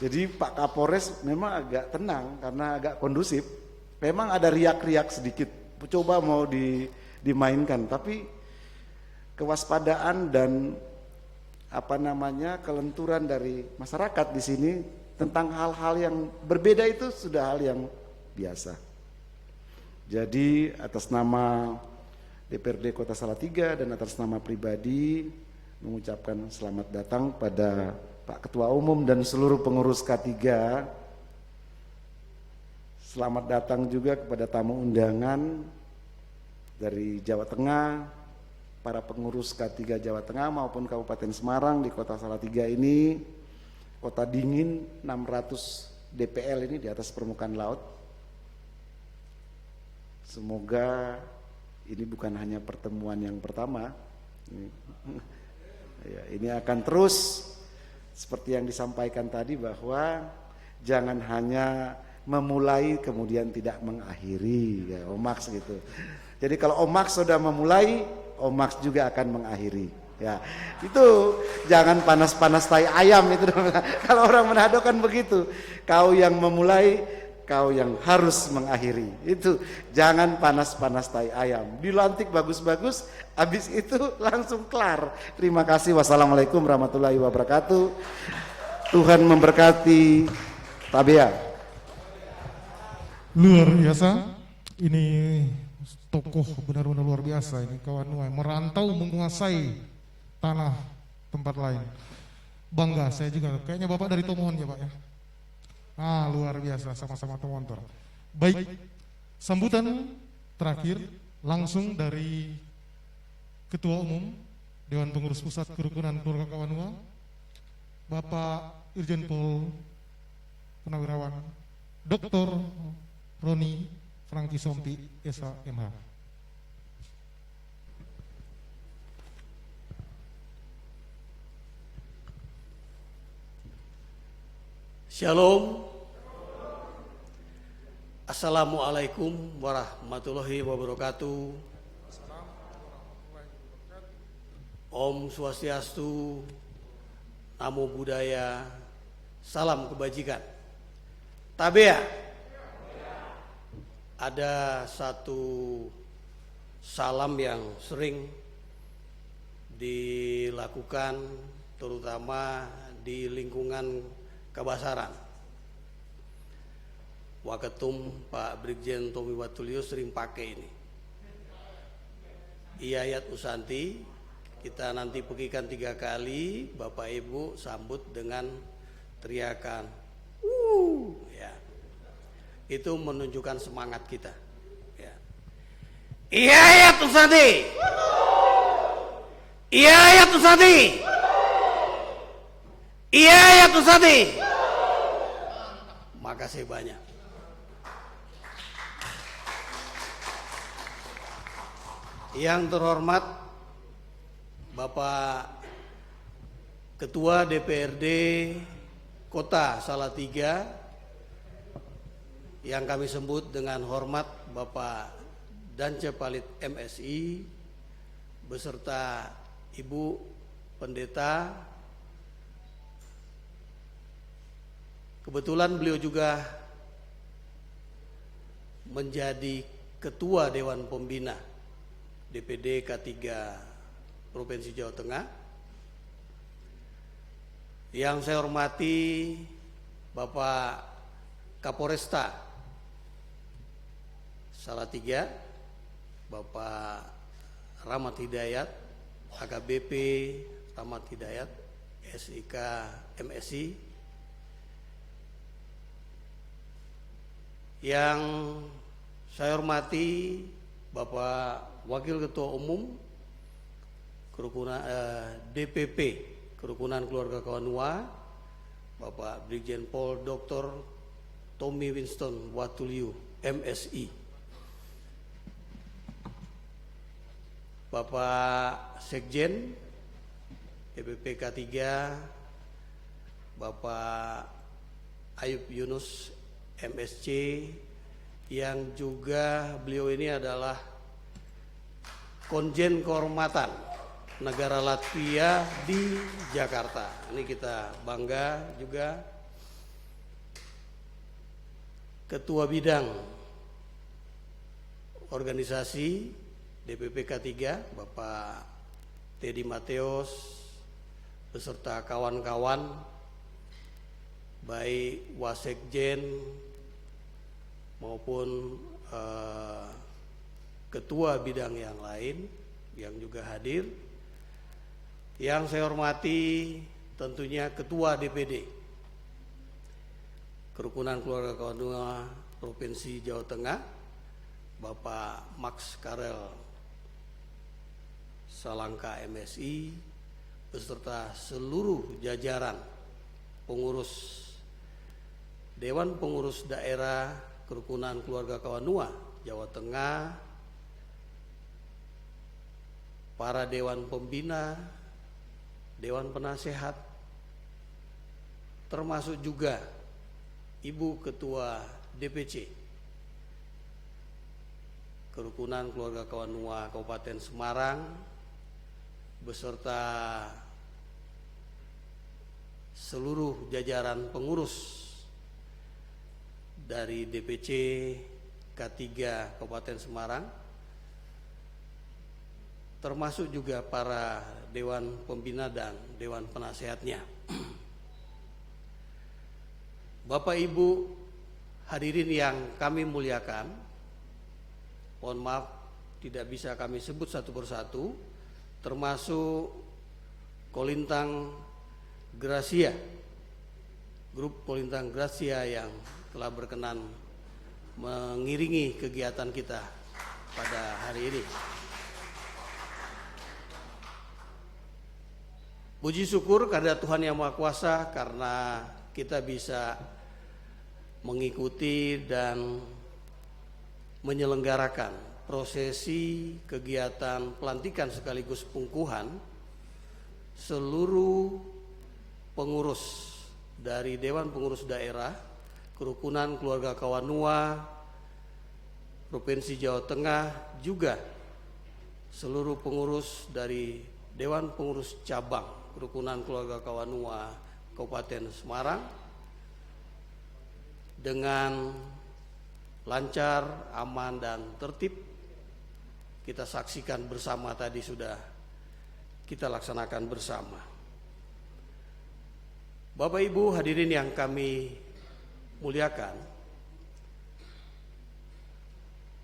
G: Jadi Pak Kapolres memang agak tenang karena agak kondusif. Memang ada riak-riak sedikit, coba mau dimainkan, tapi kewaspadaan dan kelenturan dari masyarakat di sini tentang hal-hal yang berbeda itu sudah hal yang biasa. Jadi atas nama DPRD Kota Salatiga dan atas nama pribadi mengucapkan selamat datang pada Pak Ketua Umum dan seluruh pengurus K3. Selamat datang juga kepada tamu undangan dari Jawa Tengah, para pengurus K3 Jawa Tengah maupun Kabupaten Semarang di Kota Salatiga ini, kota dingin 600 DPL ini di atas permukaan laut. Semoga ini bukan hanya pertemuan yang pertama, ini akan terus seperti yang disampaikan tadi bahwa jangan hanya memulai kemudian tidak mengakhiri, ya Omax gitu. Jadi kalau Omax sudah memulai, Omax juga akan mengakhiri. Ya, itu jangan panas-panas tai ayam itu. Kalau orang Manado kan begitu. Kau yang memulai, kau yang harus mengakhiri. Itu jangan panas-panas tai ayam. Dilantik bagus-bagus, habis itu langsung kelar. Terima kasih. Wassalamualaikum warahmatullahi wabarakatuh. Tuhan memberkati. Tabea.
A: Luar biasa. Ini tokoh benar-benar luar biasa ini kawan Nuai, merantau menguasai tanah tempat lain. Bangga saya juga. Kayaknya Bapak dari Tomohon ya Pak ya. Luar biasa, sama-sama Tomontor. Baik, sambutan terakhir langsung dari Ketua Umum Dewan Pengurus Pusat Kerukunan Keluarga Kawanua, Bapak Irjen Pol Purnawirawan Dr. Roni Franky Sompi SH.MH.
B: Shalom. Assalamualaikum warahmatullahi wabarakatuh. Om Swastiastu, Namo Buddhaya, salam kebajikan. Tabea. Ada satu salam yang sering dilakukan terutama di lingkungan Kabasaran. Waketum Pak Brigjen Tommy Watulio sering pakai ini. Iyayat Usanti, kita nanti pegikan 3 kali, Bapak Ibu sambut dengan teriakan ya. Itu menunjukkan semangat kita ya. Iyayat Usanti, Iyayat Usanti, Iyayat Usanti. Makasih banyak. Yang terhormat Bapak Ketua DPRD Kota Salatiga, yang kami sebut dengan hormat Bapak Dance Palit MSI beserta Ibu Pendeta. Kebetulan beliau juga menjadi Ketua Dewan Pembina DPD K3 Provinsi Jawa Tengah. Yang saya hormati Bapak Kapolresta Salatiga, Bapak Rahmat Hidayat, AKBP Rahmat Hidayat, SIK MSI. Yang saya hormati Bapak Wakil Ketua Umum Kerukunan DPP Kerukunan Keluarga Kawanua, Bapak Brigjen Pol Dr. Tommy Winston Watulio MSI. Bapak Sekjen DPP K3, Bapak Ayub Yunus MSC, yang juga beliau ini adalah Konjen Kehormatan Negara Latvia di Jakarta. Ini kita bangga juga. Ketua Bidang Organisasi DPP K3, Bapak Teddy Mateos, beserta kawan-kawan, baik Wasekjen maupun ketua bidang yang lain yang juga hadir. Yang saya hormati tentunya Ketua DPD Kerukunan Keluarga Kawan Nua Provinsi Jawa Tengah, Bapak Max Karel Salangka MSI, beserta seluruh jajaran pengurus Dewan Pengurus Daerah Kerukunan Keluarga Kawan Nua Jawa Tengah, para Dewan Pembina, Dewan Penasehat, termasuk juga Ibu Ketua DPC Kerukunan Keluarga Kawan Nua Kabupaten Semarang, beserta seluruh jajaran pengurus dari DPC K3 Kabupaten Semarang, termasuk juga para Dewan Pembina dan Dewan Penasehatnya. Bapak Ibu hadirin yang kami muliakan, mohon maaf tidak bisa kami sebut satu persatu, termasuk Kolintang Gracia, grup Kolintang Gracia yang telah berkenan mengiringi kegiatan kita pada hari ini. Puji syukur kepada Tuhan Yang Maha Kuasa karena kita bisa mengikuti dan menyelenggarakan prosesi kegiatan pelantikan sekaligus pengukuhan seluruh pengurus dari Dewan Pengurus Daerah Kerukunan Keluarga Kawan Nua Provinsi Jawa Tengah, juga seluruh pengurus dari Dewan Pengurus Cabang Kerukunan Keluarga Kawan Nua Kabupaten Semarang dengan lancar, aman, dan tertib. Kita saksikan bersama tadi sudah kita laksanakan bersama. Bapak Ibu hadirin yang kami muliakan,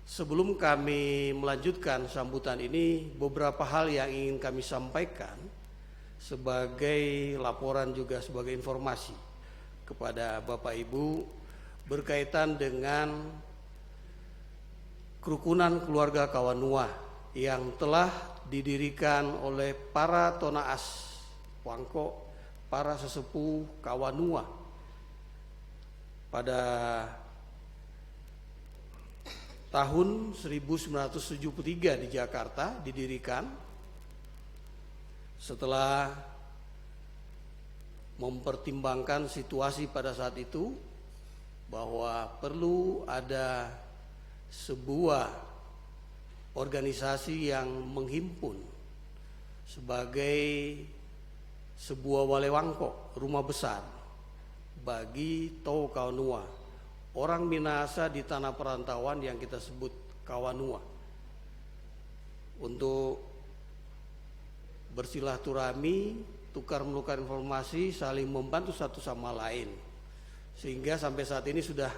B: sebelum kami melanjutkan sambutan ini, beberapa hal yang ingin kami sampaikan sebagai laporan juga sebagai informasi kepada Bapak Ibu berkaitan dengan Kerukunan Keluarga Kawan Nua yang telah didirikan oleh para tonaas Wangko, para sesepuh Kawan Nua pada tahun 1973 di Jakarta didirikan setelah mempertimbangkan situasi pada saat itu bahwa perlu ada sebuah organisasi yang menghimpun sebagai sebuah walewangko, rumah besar bagi Tau Kawan Nua, orang Minahasa di tanah perantauan yang kita sebut Kawan Nua, untuk bersilaturahmi, tukar menukar informasi, saling membantu satu sama lain, sehingga sampai saat ini sudah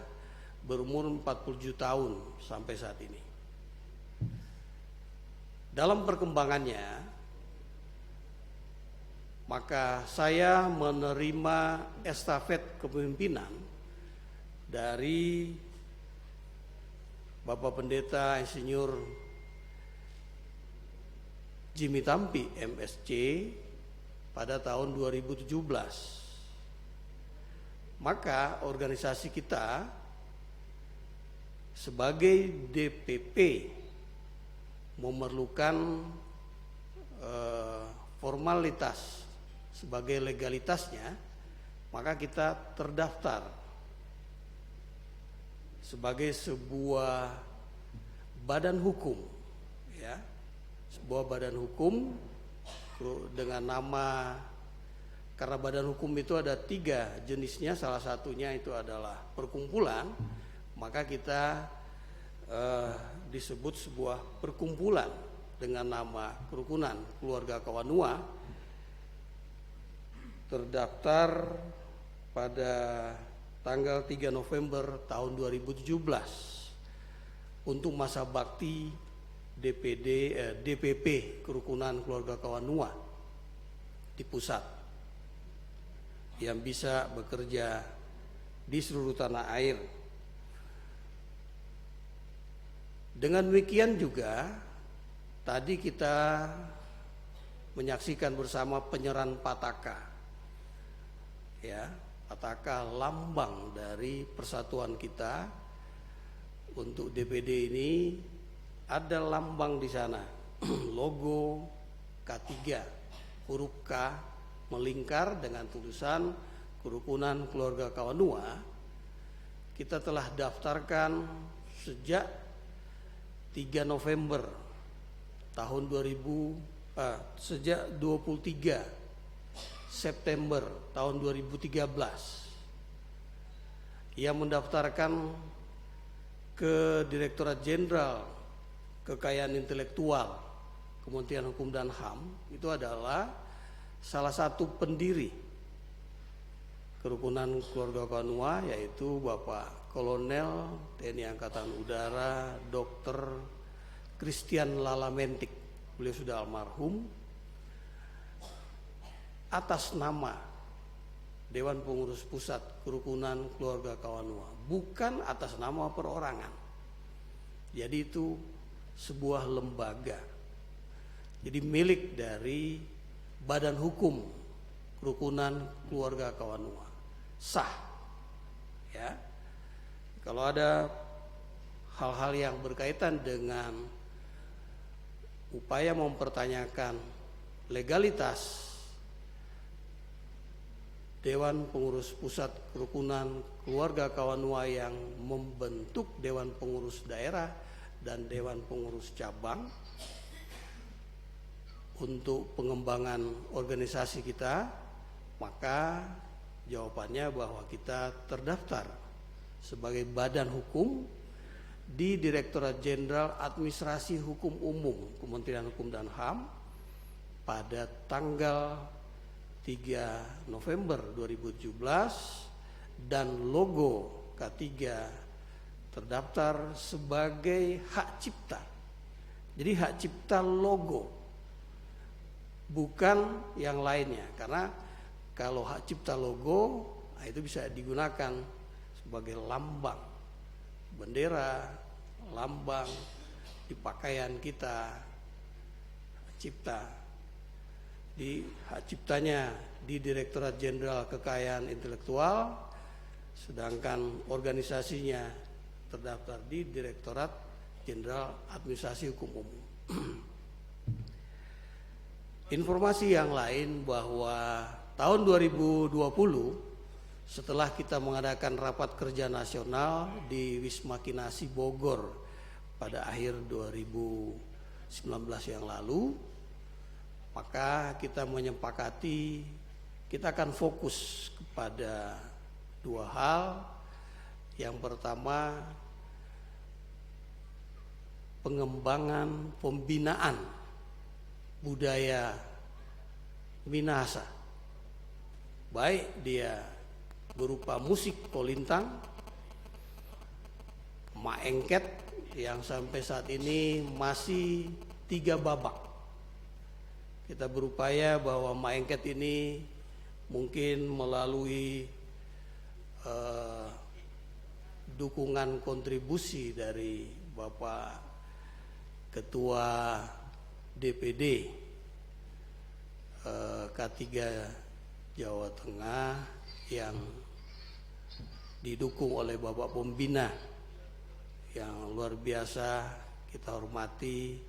B: berumur 47 tahun sampai saat ini. Dalam perkembangannya, maka saya menerima estafet kepemimpinan dari Bapak Pendeta Insinyur Jimmy Tampi MSc pada tahun 2017. Maka organisasi kita sebagai DPP memerlukan formalitas sebagai legalitasnya, maka kita terdaftar sebagai sebuah badan hukum, ya, sebuah badan hukum dengan nama, karena badan hukum itu ada 3 jenisnya, salah satunya itu adalah perkumpulan, maka kita disebut sebuah perkumpulan dengan nama Kerukunan Keluarga Kawanua, terdaftar pada tanggal 3 November tahun 2017 untuk masa bakti DPP Kerukunan Keluarga Kawanua di pusat, yang bisa bekerja di seluruh tanah air. Dengan demikian juga tadi kita menyaksikan bersama penyerahan Pataka, ya, Pataka lambang dari persatuan kita. Untuk DPD ini ada lambang di sana, logo K3 huruf K melingkar dengan tulisan Kerukunan Keluarga Kawanua. Kita telah daftarkan sejak 3 November tahun 23 September tahun 2013. Ia mendaftarkan ke Direktorat Jenderal Kekayaan Intelektual Kementerian Hukum dan HAM. Itu adalah salah satu pendiri Kerukunan Keluarga Kawanua, yaitu Bapak Kolonel TNI Angkatan Udara Dr. Christian Lalamentik. Beliau sudah almarhum. Atas nama Dewan Pengurus Pusat Kerukunan Keluarga Kawanua, bukan atas nama perorangan. Jadi itu sebuah lembaga, jadi milik dari Badan Hukum Kerukunan Keluarga Kawanua, sah, ya. Kalau ada hal-hal yang berkaitan dengan upaya mempertanyakan legalitas Dewan Pengurus Pusat Kerukunan Keluarga Kawanua yang membentuk Dewan Pengurus Daerah dan Dewan Pengurus Cabang untuk pengembangan organisasi kita, maka jawabannya bahwa kita terdaftar sebagai badan hukum di Direktorat Jenderal Administrasi Hukum Umum Kementerian Hukum dan HAM pada tanggal 3 November 2017, dan logo K3 terdaftar sebagai hak cipta. Jadi hak cipta logo, bukan yang lainnya, karena kalau hak cipta logo, nah itu bisa digunakan sebagai lambang, bendera, lambang di pakaian kita, hak cipta. Di hak ciptanya di Direktorat Jenderal Kekayaan Intelektual, sedangkan organisasinya terdaftar di Direktorat Jenderal Administrasi Hukum Umum. Informasi yang lain bahwa tahun 2020 setelah kita mengadakan rapat kerja nasional di Wisma Kinasi Bogor pada akhir 2019 yang lalu, maka kita menyepakati kita akan fokus kepada 2 hal. Yang pertama, pengembangan pembinaan budaya Minahasa, baik dia berupa musik kolintang, maengket yang sampai saat ini masih 3 babak. Kita berupaya bahwa maengket ini mungkin melalui dukungan kontribusi dari Bapak Ketua DPD K3 Jawa Tengah yang didukung oleh Bapak Pembina, yang luar biasa kita hormati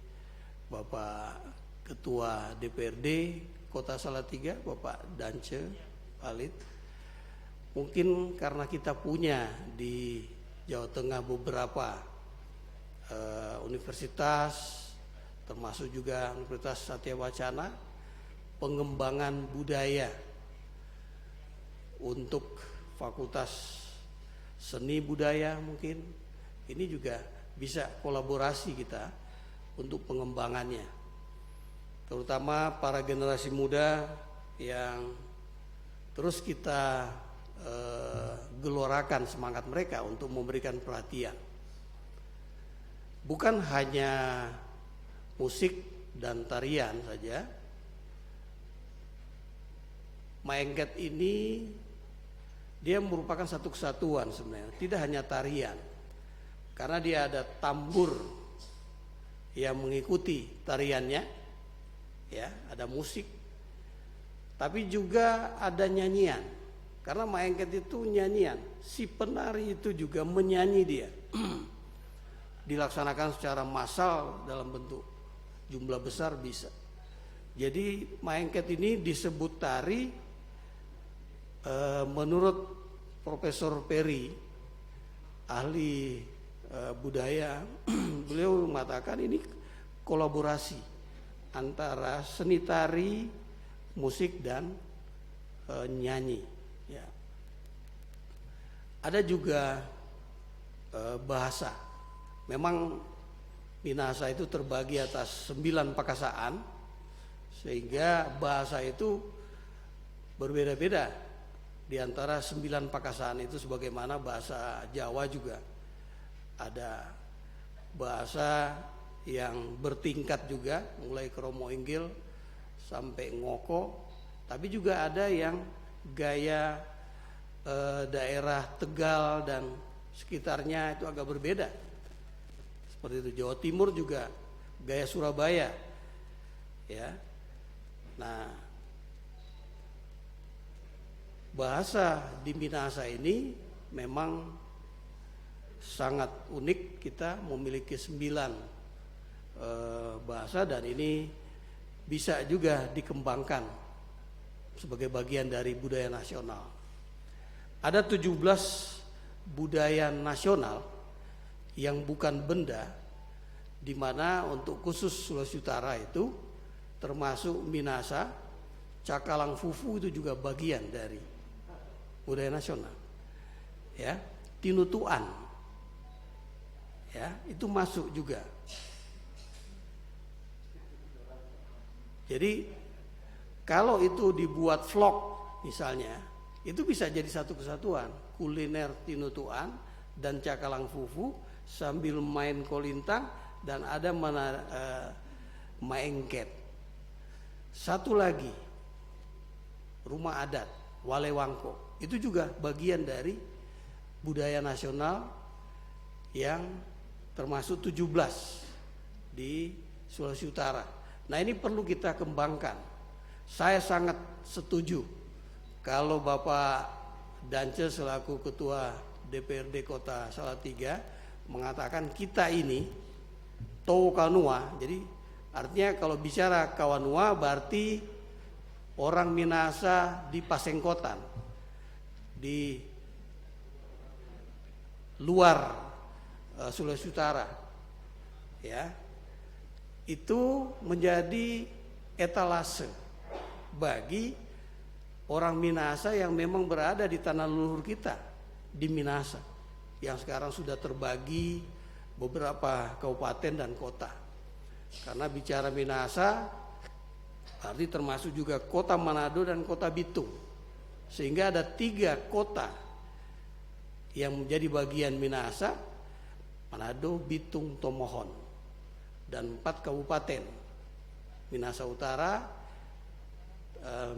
B: Bapak Ketua DPRD Kota Salatiga, Bapak Dance Palit. Mungkin karena kita punya di Jawa Tengah beberapa universitas, termasuk juga Universitas Satya Wacana, pengembangan budaya untuk fakultas seni budaya mungkin ini juga bisa kolaborasi kita untuk pengembangannya, terutama para generasi muda yang terus kita gelorakan semangat mereka untuk memberikan perhatian, bukan hanya musik dan tarian saja. Maengket ini dia merupakan satu kesatuan sebenarnya, tidak hanya tarian, karena dia ada tambur yang mengikuti tariannya, ya, ada musik, tapi juga ada nyanyian, karena maengket itu nyanyian, si penari itu juga menyanyi dia, dilaksanakan secara massal dalam bentuk jumlah besar bisa. Jadi maengket ini disebut tari. Menurut Profesor Peri, ahli budaya, beliau mengatakan ini kolaborasi antara seni tari, musik dan nyanyi. Ya. Ada juga bahasa. Memang Minahasa itu terbagi atas 9 pakasaan, sehingga bahasa itu berbeda-beda. Di antara 9 pakasaan itu, sebagaimana bahasa Jawa juga ada bahasa yang bertingkat juga, mulai kromo inggil sampai ngoko, tapi juga ada yang gaya daerah Tegal dan sekitarnya itu agak berbeda. Seperti itu. Jawa Timur juga gaya Surabaya, ya. Nah, bahasa di Minahasa ini memang sangat unik. Kita memiliki 9 bahasa, dan ini bisa juga dikembangkan sebagai bagian dari budaya nasional. Ada 17 budaya nasional yang bukan benda, di mana untuk khusus Sulawesi Utara itu termasuk Minahasa, Cakalang Fufu itu juga bagian dari budaya nasional, ya. Tinutuan, ya, itu masuk juga. Jadi kalau itu dibuat vlog misalnya, itu bisa jadi satu kesatuan, kuliner Tinutuan dan Cakalang Fufu sambil main kolintang, dan ada maengket. Satu lagi, rumah adat Walewangko. Itu juga bagian dari budaya nasional yang termasuk 17 di Sulawesi Utara. Nah, ini perlu kita kembangkan. Saya sangat setuju kalau Bapak Dance selaku Ketua DPRD Kota Salatiga mengatakan kita ini Towo Kanua. Jadi artinya kalau bicara Kawanua berarti orang Minahasa di Pasengkotan, di luar Sulawesi Utara, ya, itu menjadi etalase bagi orang Minahasa yang memang berada di tanah leluhur kita di Minahasa, yang sekarang sudah terbagi beberapa kabupaten dan kota. Karena bicara Minahasa arti termasuk juga kota Manado dan kota Bitung. Sehingga ada 3 kota yang menjadi bagian Minahasa, Manado, Bitung, Tomohon, dan 4 kabupaten, Minahasa Utara,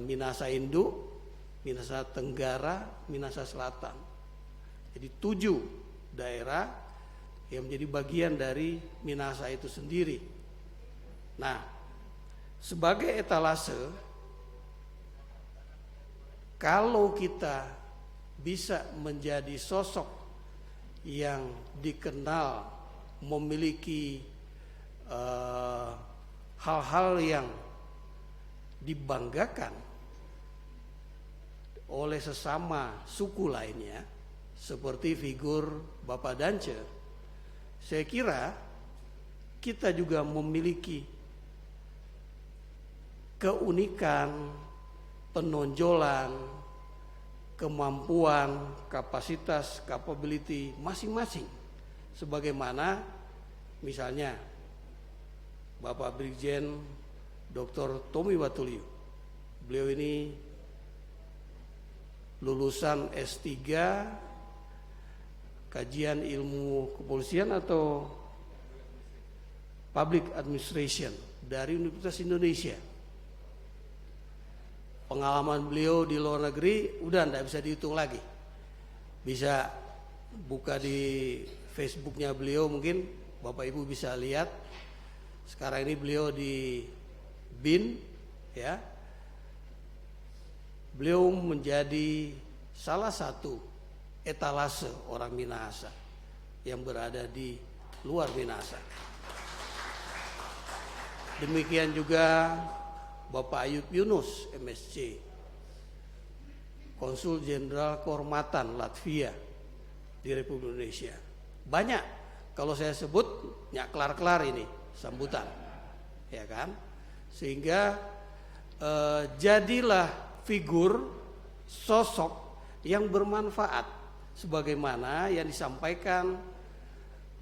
B: Minahasa Induk, Minahasa Tenggara, Minahasa Selatan. Jadi 7 daerah yang menjadi bagian dari Minahasa itu sendiri. Nah, sebagai etalase, kalau kita bisa menjadi sosok yang dikenal memiliki hal-hal yang dibanggakan oleh sesama suku lainnya, seperti figur Bapak Dance, saya kira kita juga memiliki keunikan, penonjolan, kemampuan, kapasitas, capability masing-masing. Sebagaimana misalnya Bapak Brigjen Dr. Tommy Watulio. Beliau ini lulusan S3 kajian ilmu kepolisian atau public administration dari Universitas Indonesia. Pengalaman beliau di luar negeri udah tidak bisa dihitung lagi. Bisa buka di Facebooknya beliau, mungkin Bapak Ibu bisa lihat. Sekarang ini beliau di BIN, ya. Beliau menjadi salah satu etalase orang Minahasa yang berada di luar Minahasa. Demikian juga Bapak Ayub Yunus, MSc, Konsul Jenderal Kehormatan Latvia di Republik Indonesia. Banyak, kalau saya sebut nyak kelar-kelar ini sambutan, ya kan? Sehingga jadilah figur sosok yang bermanfaat, sebagaimana yang disampaikan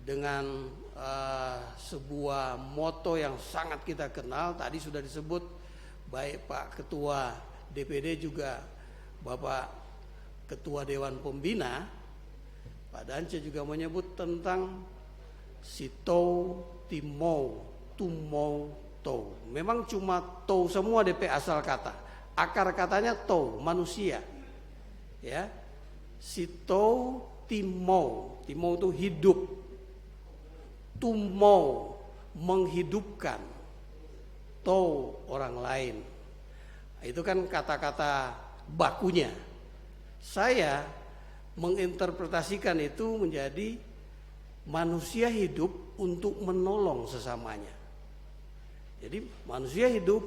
B: dengan sebuah moto yang sangat kita kenal. Tadi sudah disebut baik Pak Ketua DPD juga Bapak Ketua Dewan Pembina, Pak Dance juga menyebut tentang sitou timou tumou tou. Memang cuma tou semua DP asal kata. Akar katanya tou, manusia. Ya. Sitou timou. Timou itu hidup. Tumou menghidupkan. Tou orang lain. Itu kan kata-kata bakunya. Saya menginterpretasikan itu menjadi manusia hidup untuk menolong sesamanya. Jadi manusia hidup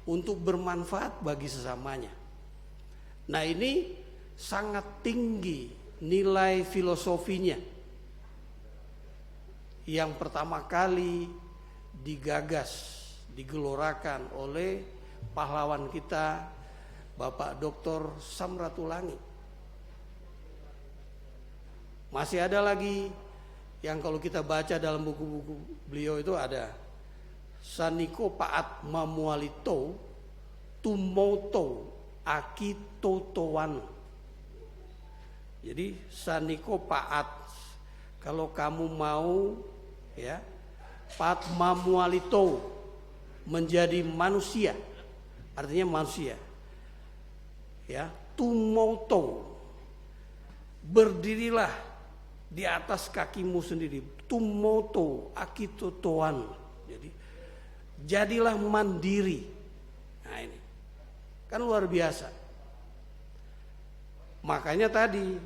B: untuk bermanfaat bagi sesamanya. Nah, ini sangat tinggi nilai filosofinya. Yang pertama kali digagas, digelorakan oleh pahlawan kita Bapak Dr. Samratulangi. Masih ada lagi yang kalau kita baca dalam buku-buku beliau itu ada Saniko Paat Mamualito Tumoto Akitotowan. Jadi Saniko Paat, kalau kamu mau ya Paat Mamualito menjadi manusia, artinya manusia. Ya, Tumoto, berdirilah di atas kakimu sendiri. Tumoto akitotoan. Jadi jadilah mandiri. Nah, ini kan luar biasa. Makanya tadi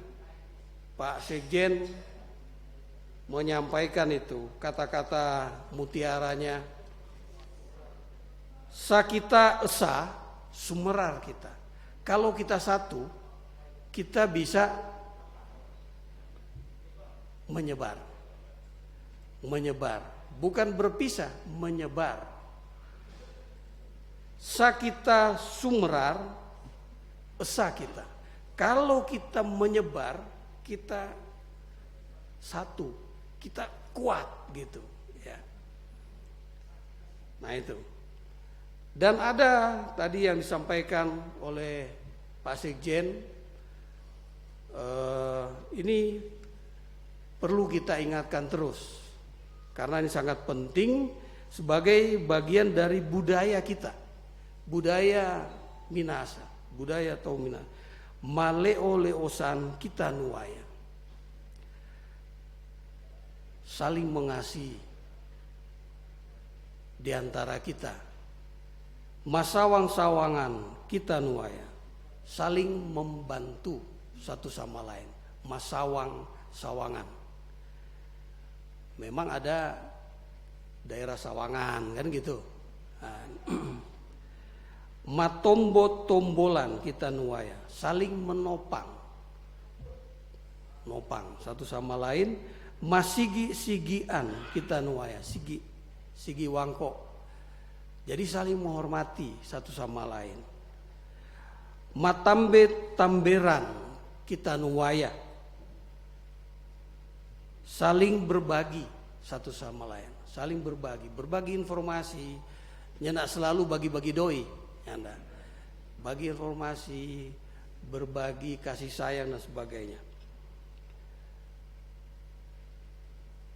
B: Pak Sekjen menyampaikan itu kata-kata mutiaranya, sakita esa sumerar kita. Kalau kita satu, kita bisa menyebar. Menyebar, bukan berpisah, menyebar. Sakita sumerar esa kita. Kalau kita menyebar, kita satu, kita kuat gitu ya. Nah itu. Dan ada tadi yang disampaikan oleh Pak Sekjen, ini perlu kita ingatkan terus karena ini sangat penting sebagai bagian dari budaya kita, budaya Minahasa, budaya Tau Minahasa, maleo leosan kita nuaya, saling mengasihi di antara kita. Masawang-sawangan kita nuaya, saling membantu satu sama lain. Masawang-sawangan. memang ada daerah Sawangan kan gitu. Nah, matombo-tombolan kita nuaya, saling menopang, nopang satu sama lain. Masigi-sigian kita nuaya, sigi wangko. Jadi saling menghormati satu sama lain. Matambe-tamberan kita nuaya, saling berbagi satu sama lain, saling berbagi informasi, nyendak selalu bagi-bagi doi, nyanda. Bagi informasi, berbagi kasih sayang dan sebagainya.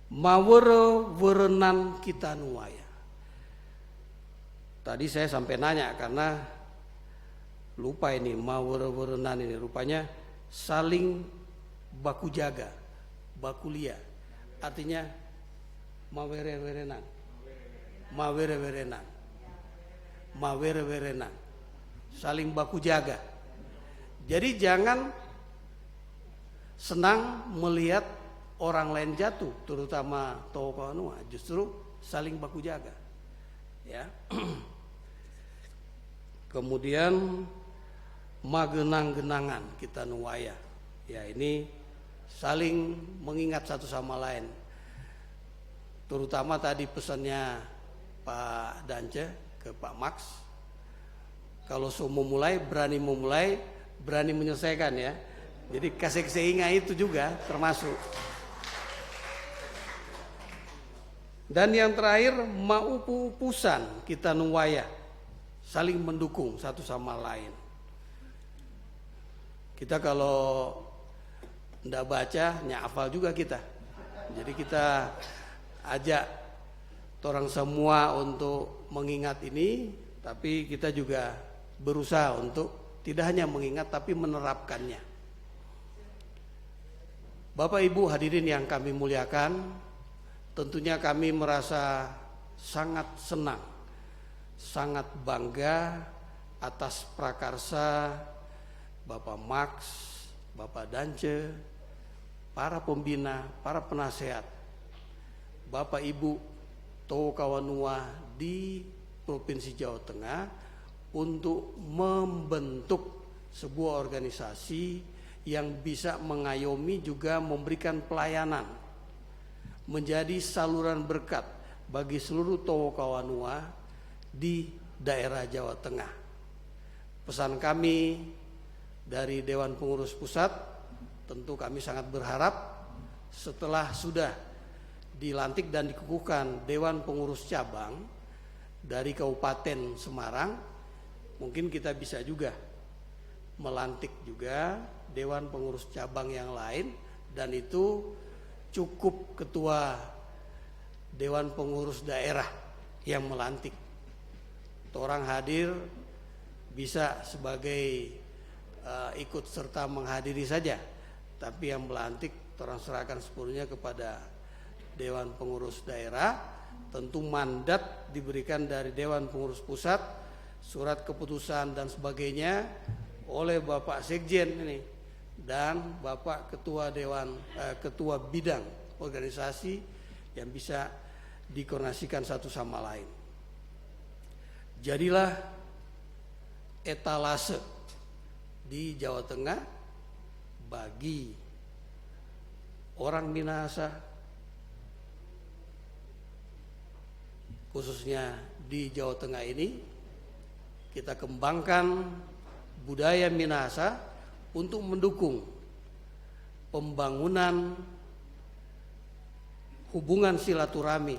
B: Mawere-werenan kita nuaya. Tadi saya sampai nanya karena lupa ini mawere-werenan ini, rupanya saling baku jaga, bakulia. Artinya mawere-werenan. Mawere-werenan. Mawere-werenan. Saling baku jaga. Jadi jangan senang melihat orang lain jatuh, terutama tokoh anua, justru saling baku jaga. Ya. Kemudian magenang-genangan kita nuaya. Ya, ini saling mengingat satu sama lain. Terutama tadi pesannya Pak Dance ke Pak Max. Kalau memulai, berani menyelesaikan ya. Jadi kasih seingat itu juga termasuk. Dan yang terakhir maupu-upusan kita nuwaya, saling mendukung satu sama lain. Kita kalau ndak baca nyafal juga kita. Jadi kita ajak orang semua untuk mengingat ini, tapi kita juga berusaha untuk tidak hanya mengingat tapi menerapkannya. Bapak Ibu hadirin yang kami muliakan, tentunya kami merasa sangat senang, sangat bangga atas prakarsa Bapak Max, Bapak Dance, para pembina, para penasehat, Bapak Ibu Tokawanua di Provinsi Jawa Tengah untuk membentuk sebuah organisasi yang bisa mengayomi juga memberikan pelayanan, menjadi saluran berkat bagi seluruh Tokawanua di daerah Jawa Tengah. Pesan kami dari Dewan Pengurus Pusat, tentu kami sangat berharap setelah sudah dilantik dan dikukuhkan Dewan Pengurus Cabang dari Kabupaten Semarang, mungkin kita bisa juga melantik juga Dewan Pengurus Cabang yang lain, dan itu cukup ketua Dewan Pengurus Daerah yang melantik. Orang hadir bisa sebagai ikut serta menghadiri saja, tapi yang melantik orang serahkan sepenuhnya kepada Dewan Pengurus Daerah. Tentu mandat diberikan dari Dewan Pengurus Pusat, surat keputusan dan sebagainya oleh Bapak Sekjen ini dan Bapak Ketua Ketua Bidang Organisasi yang bisa dikoordinasikan satu sama lain. Jadilah etalase di Jawa Tengah bagi orang Minahasa, khususnya di Jawa Tengah ini. Kita kembangkan budaya Minahasa untuk mendukung pembangunan hubungan silaturahmi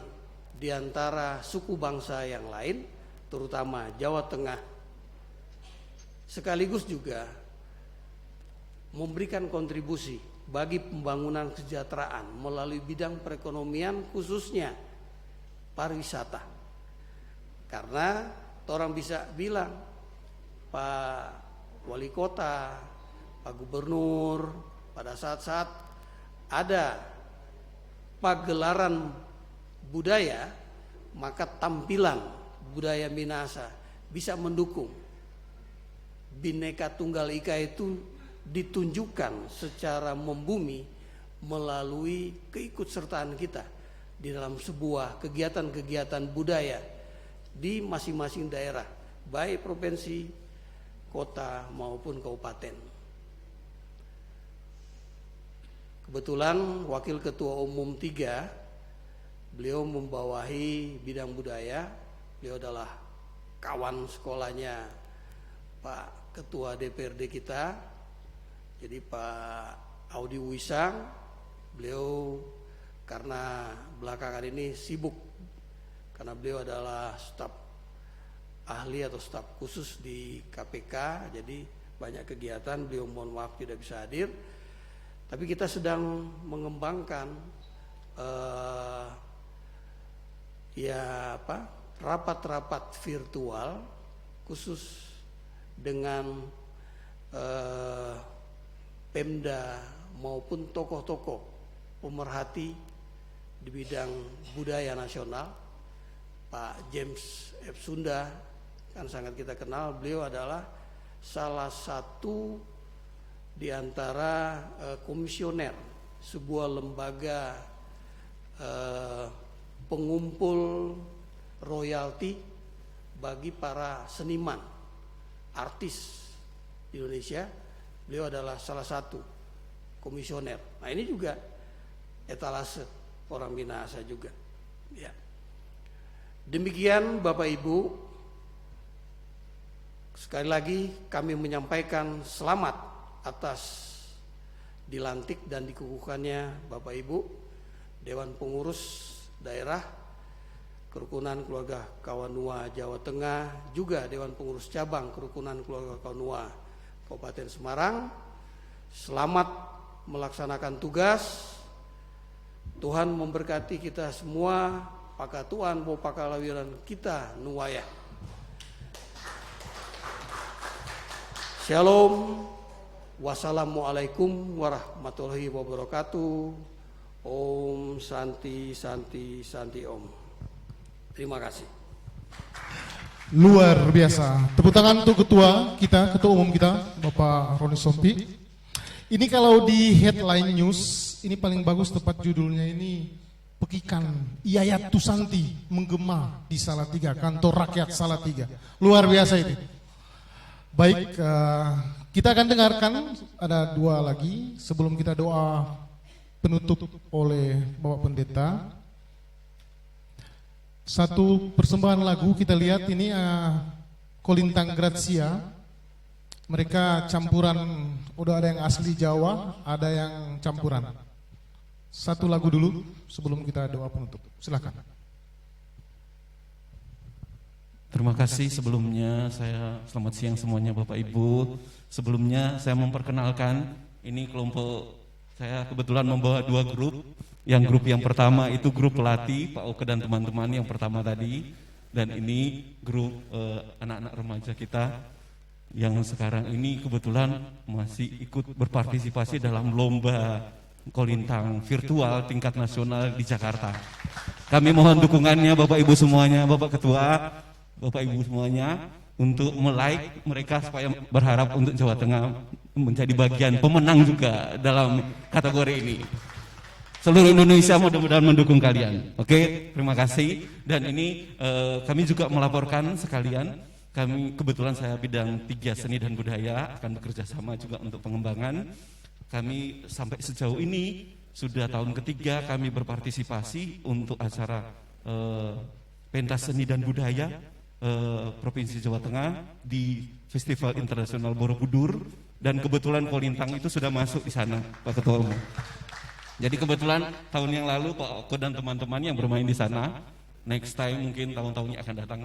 B: di antara suku bangsa yang lain, terutama Jawa Tengah, sekaligus juga memberikan kontribusi bagi pembangunan kesejahteraan melalui bidang perekonomian, khususnya pariwisata. Karena orang bisa bilang, Pak Wali Kota, Pak Gubernur, pada saat-saat ada pagelaran budaya, maka tampilan budaya Minahasa bisa mendukung. Bhinneka Tunggal Ika itu ditunjukkan secara membumi melalui keikutsertaan kita di dalam sebuah kegiatan-kegiatan budaya di masing-masing daerah, baik provinsi, kota maupun kabupaten. Kebetulan Wakil Ketua Umum 3, beliau membawahi bidang budaya. Beliau adalah kawan sekolahnya Pak Ketua DPRD kita, jadi Pak Audi Wisang. Beliau karena belakangan ini sibuk, karena beliau adalah staf ahli atau staf khusus di KPK, jadi banyak kegiatan, beliau mohon maaf tidak bisa hadir. Tapi kita sedang mengembangkan rapat-rapat virtual khusus dengan Pemda maupun tokoh-tokoh pemerhati di bidang budaya nasional. Pak James F. Sunda kan sangat kita kenal, beliau adalah salah satu di antara komisioner sebuah lembaga pengumpul royalti bagi para seniman, artis di Indonesia. Beliau adalah salah satu komisioner. Nah, ini juga etalase orang Minahasa juga. Ya. Demikian Bapak Ibu, sekali lagi kami menyampaikan selamat atas dilantik dan dikukuhkannya Bapak Ibu Dewan Pengurus Daerah Kerukunan Keluarga Kawanua Jawa Tengah, juga Dewan Pengurus Cabang Kerukunan Keluarga Kawanua Kabupaten Semarang. Selamat melaksanakan tugas. Tuhan memberkati kita semua. Pakatuan bo pakalawiran kita nuwaya. Shalom. Wassalamualaikum warahmatullahi wabarakatuh. Om Santi Santi Santi Om. Terima kasih.
A: Luar biasa. Tepuk tangan untuk ketua kita, ketua umum kita, Bapak Roni Sompi. Ini kalau di headline news, ini paling bagus tepat judulnya ini, Pekikan Yayat Tusanti menggema di Salatiga, kantor rakyat Salatiga. Luar biasa itu. Baik, kita akan dengarkan ada dua lagi sebelum kita doa penutup oleh Bapak Pendeta. Satu persembahan lagu kita lihat ini Kolintang Grazia. Mereka campuran, udah ada yang asli Jawa, ada yang campuran. Satu lagu dulu sebelum kita doa penutup. Silakan.
E: Terima kasih sebelumnya, selamat siang semuanya Bapak Ibu. Sebelumnya saya memperkenalkan, ini kelompok saya kebetulan membawa dua grup. Yang grup yang pertama itu grup pelatih Pak Oke dan teman-teman yang pertama tadi, dan ini grup anak-anak remaja kita yang sekarang ini kebetulan masih ikut berpartisipasi dalam lomba Kolintang virtual tingkat nasional di Jakarta. Kami mohon dukungannya Bapak Ibu semuanya, Bapak Ketua, Bapak Ibu semuanya untuk melike mereka supaya berharap untuk Jawa Tengah menjadi bagian pemenang juga dalam kategori ini. Seluruh Indonesia mudah-mudahan mendukung kalian. Oke, terima kasih. Dan ini kami juga melaporkan sekalian, kami kebetulan saya bidang 3 seni dan budaya akan bekerja sama juga untuk pengembangan. Kami sampai sejauh ini sudah tahun ketiga kami berpartisipasi untuk acara pentas seni dan budaya Provinsi Jawa Tengah di Festival Internasional Borobudur, dan kebetulan Kolintang itu sudah masuk di sana, Pak Ketua Umum. Jadi kebetulan tahun yang lalu Pak Oko dan teman-teman yang bermain di sana, next time mungkin tahun-tahun yang akan datang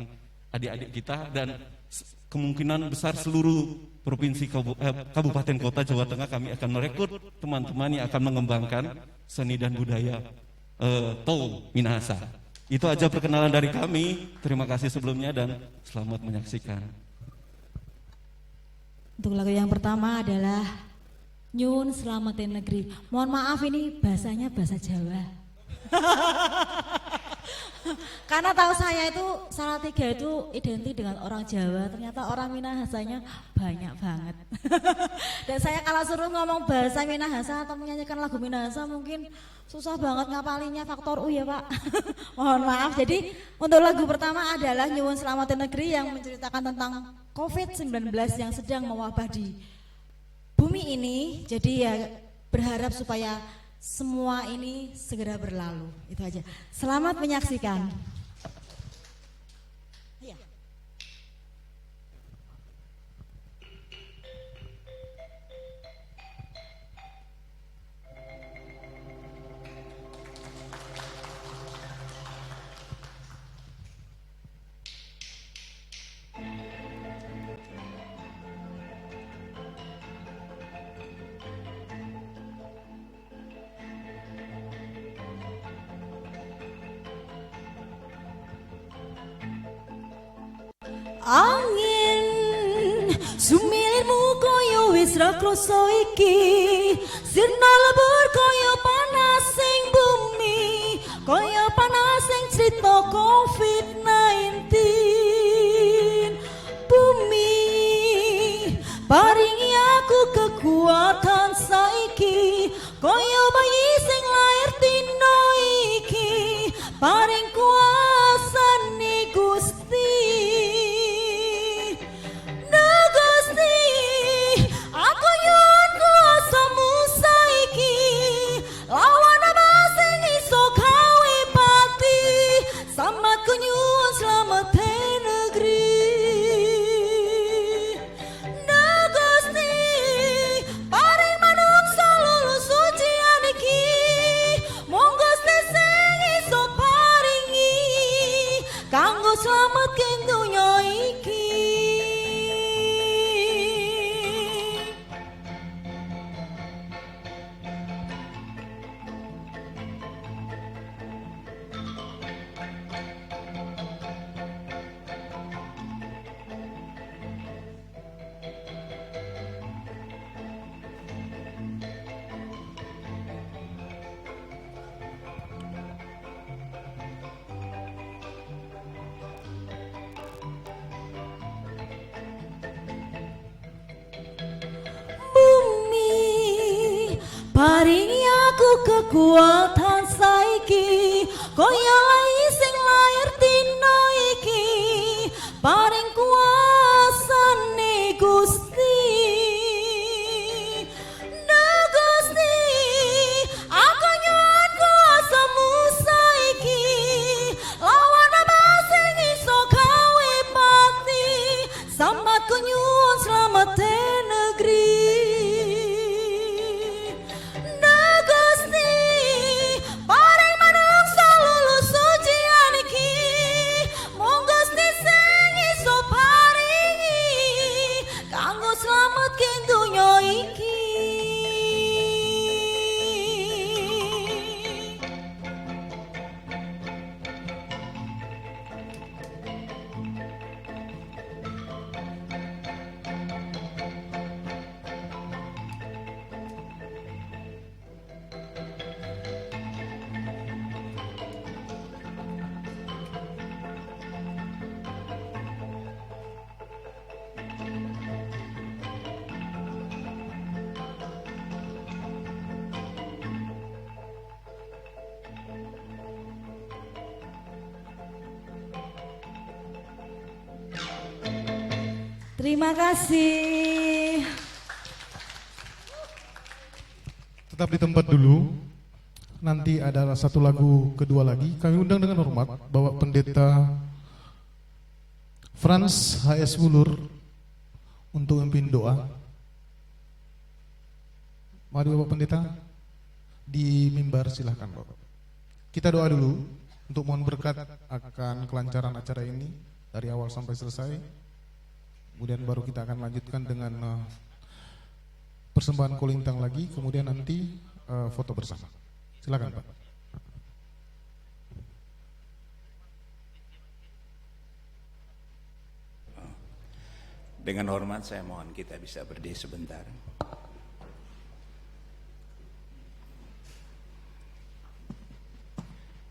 E: adik-adik kita, dan kemungkinan besar seluruh provinsi kabupaten kota Jawa Tengah kami akan merekrut teman-teman yang akan mengembangkan seni dan budaya Tau Minahasa. Itu aja perkenalan dari kami. Terima kasih sebelumnya dan selamat menyaksikan.
H: Untuk lagu yang pertama adalah Nyun Selamatin Negeri. Mohon maaf ini bahasanya bahasa Jawa. Karena tahu saya itu Salatiga itu identik dengan orang Jawa, ternyata orang Minahasanya banyak banget. Dan saya kalau suruh ngomong bahasa Minahasa atau menyanyikan lagu Minahasa mungkin susah banget ngapalinya, faktor U ya Pak. Mohon maaf. Jadi untuk lagu pertama adalah Nyuwun Selamatin Negeri yang menceritakan tentang COVID-19 yang sedang mewabah di bumi ini. Jadi ya berharap supaya semua ini segera berlalu, itu aja. Selamat menyaksikan. Ya. Angin sumilirmu koyo wis ra kroso iki, sirna lebur koyo panasing bumi, koyo panasing crita COVID-19. Bumi paringi aku kekuatan saiki, koyo bayi sing lair dina iki, paring kuasane Gusti. Aku nyuwun kuasamu saiki, lawan apa sing iso gawe pati, sama ku nyuwun slamatin negeri. Gusti, paring manungsa lulus ujian iki, monggo Gusti sing iso paringi, kanggo slametke donya iki. Paringi aku kekuatan saiki, koyo lai sing lair dina iki, paring kuasane Gusti. Gusti, aku nyuwun kuasamu saiki, lawan apa sing iso gawe pati, sambat ku nyuwun slamatin negeri. Terima kasih.
A: Tetap di tempat dulu. Nanti ada satu lagu kedua lagi. Kami undang dengan hormat Bapak Pendeta Frans HS Wulur untuk memimpin doa. Mari Bapak Pendeta di mimbar, silahkan Bapak. Kita doa dulu untuk mohon berkat akan kelancaran acara ini dari awal sampai selesai. Kemudian baru kita akan lanjutkan dengan persembahan kolintang lagi, kemudian nanti foto bersama. Silakan Pak.
I: Dengan hormat saya mohon kita bisa berdiri sebentar.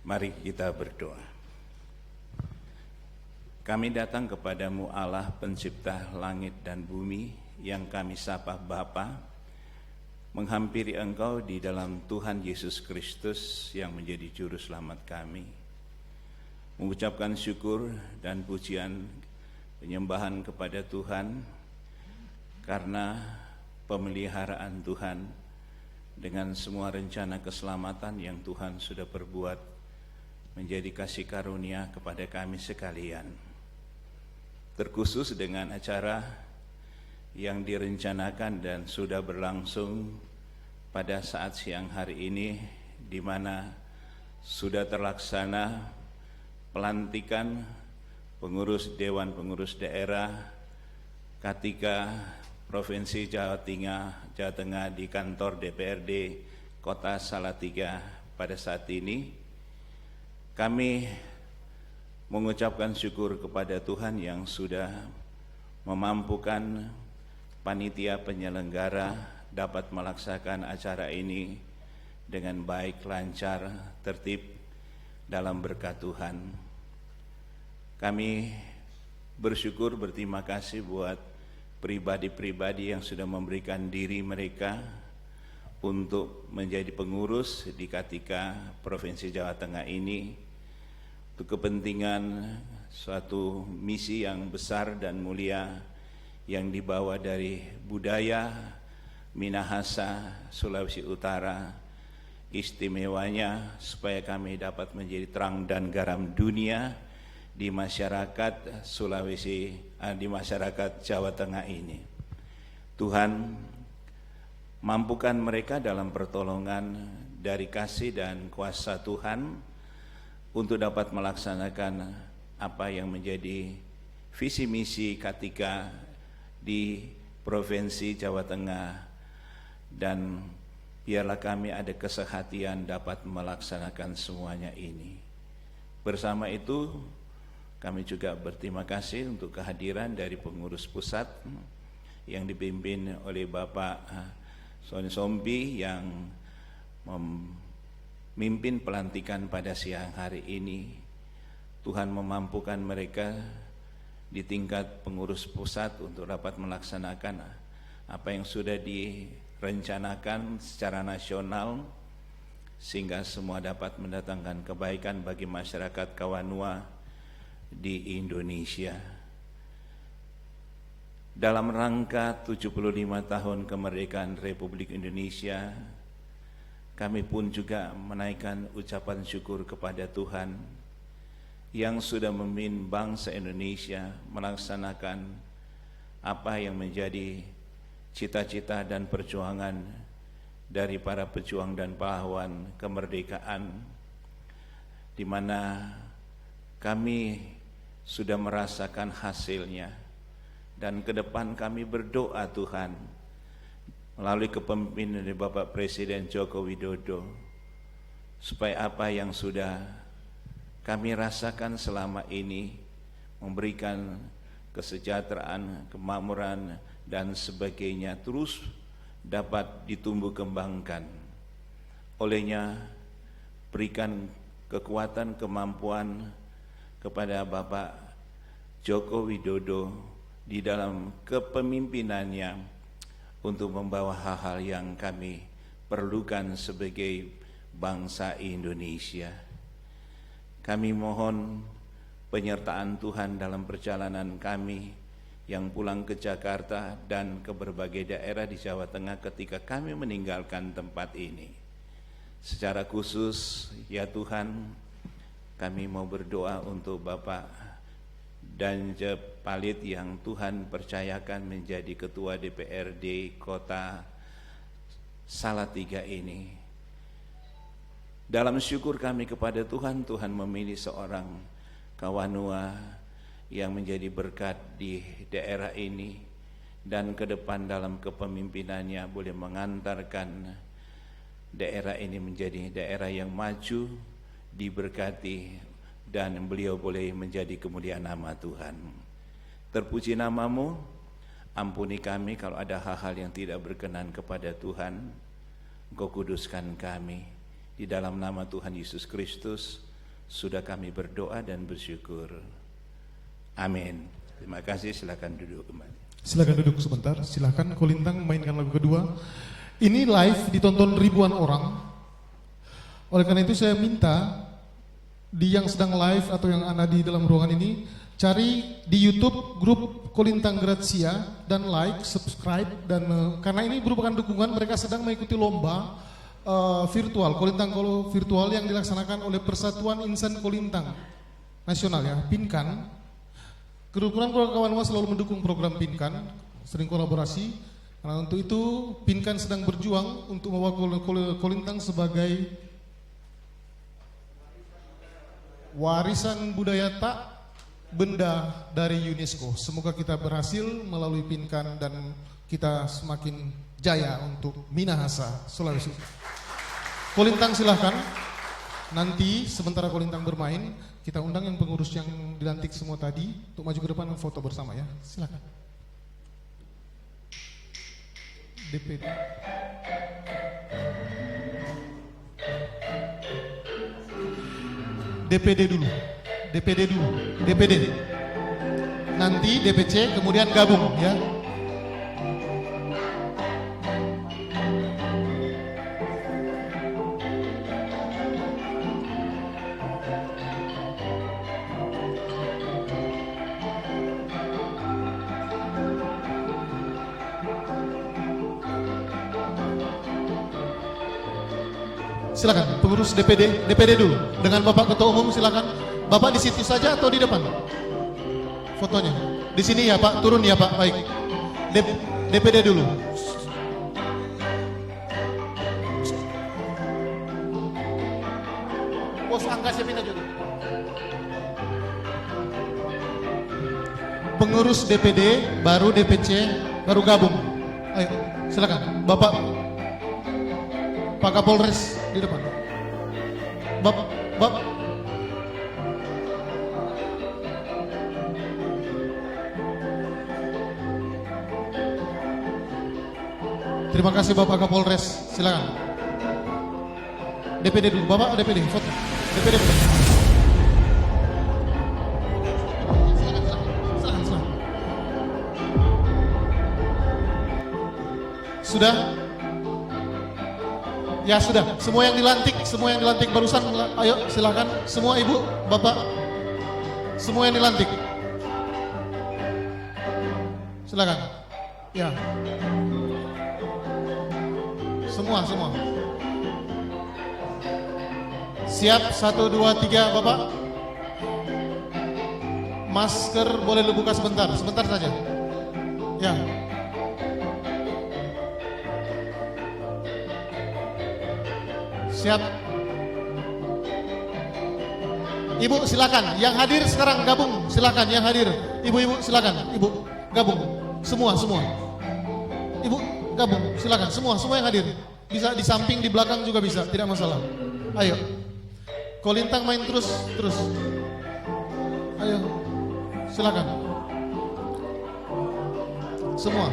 I: Mari kita berdoa. Kami datang kepadamu Allah pencipta langit dan bumi, yang kami sapa Bapa, menghampiri Engkau di dalam Tuhan Yesus Kristus yang menjadi juru selamat kami, mengucapkan syukur dan pujian penyembahan kepada Tuhan karena pemeliharaan Tuhan dengan semua rencana keselamatan yang Tuhan sudah perbuat menjadi kasih karunia kepada kami sekalian. Terkhusus dengan acara yang direncanakan dan sudah berlangsung pada saat siang hari ini, di mana sudah terlaksana pelantikan pengurus Dewan Pengurus Daerah K3 Provinsi Jawa Tengah di kantor DPRD Kota Salatiga pada saat ini. Kami mengucapkan syukur kepada Tuhan yang sudah memampukan panitia penyelenggara dapat melaksanakan acara ini dengan baik, lancar, tertib dalam berkat Tuhan. Kami bersyukur, berterima kasih buat pribadi-pribadi yang sudah memberikan diri mereka untuk menjadi pengurus di K3 Provinsi Jawa Tengah ini, untuk kepentingan suatu misi yang besar dan mulia yang dibawa dari budaya Minahasa, Sulawesi Utara, istimewanya supaya kami dapat menjadi terang dan garam dunia di masyarakat Sulawesi, di masyarakat Jawa Tengah ini. Tuhan mampukan mereka dalam pertolongan dari kasih dan kuasa Tuhan untuk dapat melaksanakan apa yang menjadi visi misi K3 di Provinsi Jawa Tengah, dan biarlah kami ada kesehatian dapat melaksanakan semuanya ini. Bersama itu kami juga berterima kasih untuk kehadiran dari pengurus pusat yang dipimpin oleh Bapak Soni Sombi yang memimpin pelantikan pada siang hari ini. Tuhan memampukan mereka di tingkat pengurus pusat untuk dapat melaksanakan apa yang sudah direncanakan secara nasional, sehingga semua dapat mendatangkan kebaikan bagi masyarakat Kawanua di Indonesia. Dalam rangka 75 tahun kemerdekaan Republik Indonesia, kami pun juga menaikkan ucapan syukur kepada Tuhan yang sudah memimpin bangsa Indonesia melaksanakan apa yang menjadi cita-cita dan perjuangan dari para pejuang dan pahlawan kemerdekaan, di mana kami sudah merasakan hasilnya, dan ke depan kami berdoa Tuhan melalui kepemimpinan dari Bapak Presiden Joko Widodo, supaya apa yang sudah kami rasakan selama ini, memberikan kesejahteraan, kemakmuran dan sebagainya, terus dapat ditumbuh kembangkan. Olehnya berikan kekuatan, kemampuan kepada Bapak Joko Widodo di dalam kepemimpinannya untuk membawa hal-hal yang kami perlukan sebagai bangsa Indonesia. Kami mohon penyertaan Tuhan dalam perjalanan kami yang pulang ke Jakarta dan ke berbagai daerah di Jawa Tengah ketika kami meninggalkan tempat ini. Secara khusus, ya Tuhan, kami mau berdoa untuk Bapak Danja Palit yang Tuhan percayakan menjadi Ketua DPRD Kota Salatiga ini. Dalam syukur kami kepada Tuhan, Tuhan memilih seorang Kawanua yang menjadi berkat di daerah ini, dan ke depan dalam kepemimpinannya boleh mengantarkan daerah ini menjadi daerah yang maju, diberkati, dan beliau boleh menjadi kemuliaan nama Tuhan. Terpuji namamu, ampuni kami kalau ada hal-hal yang tidak berkenan kepada Tuhan. Engkau kuduskan kami. Di dalam nama Tuhan Yesus Kristus sudah kami berdoa dan bersyukur. Amin. Terima kasih, silakan duduk kembali.
A: Silakan duduk sebentar. Silakan Kolintang mainkan lagu kedua. Ini live ditonton ribuan orang. Oleh karena itu saya minta di yang sedang live atau yang ada di dalam ruangan ini, cari di YouTube grup Kolintang Grazia dan like, subscribe, dan karena ini merupakan dukungan, mereka sedang mengikuti lomba virtual, Kolintang virtual yang dilaksanakan oleh Persatuan Insan Kolintang Nasional ya, Pinkan. Kerukunan kawan-kawan selalu mendukung program Pinkan, sering kolaborasi. Karena untuk itu Pinkan sedang berjuang untuk membawa Kolintang sebagai warisan budaya tak benda dari UNESCO. Semoga kita berhasil melalui Pinkan dan kita semakin jaya untuk Minahasa, Sulawesi. Kolintang silahkan. Nanti sementara Kolintang bermain, kita undang yang pengurus yang dilantik semua tadi untuk maju ke depan dan foto bersama ya. Silakan. DPD. DPD dulu. DPD dulu. DPD. Nanti DPC kemudian gabung ya. Silakan pengurus DPD dulu dengan Bapak Ketua Umum, silakan. Bapak di situ saja atau di depan? Fotonya di sini ya Pak, turun ya Pak. Baik. DPD dulu. Bos angka siapa ini juga? Pengurus DPD, baru DPC, baru gabung. Ayo, silakan. Bapak Pak Kapolres di depan. Bapak. Terima kasih Bapak Kapolres. Silakan. DPD dulu. Bapak DPD foto. DPD. Silakan. Sudah? Ya sudah, semua yang dilantik barusan, ayo silakan semua ibu, bapak, semua yang dilantik, silakan, ya, semua, siap, 1, 2, 3, bapak, masker boleh lu buka sebentar saja, ya. Siap. Ibu silakan, yang hadir sekarang gabung, silakan yang hadir. Ibu-ibu silakan, ibu gabung. Semua. Ibu gabung, silakan semua yang hadir. Bisa di samping, di belakang juga bisa, tidak masalah. Ayo. Kolintang main terus. Ayo. Silakan. Semua.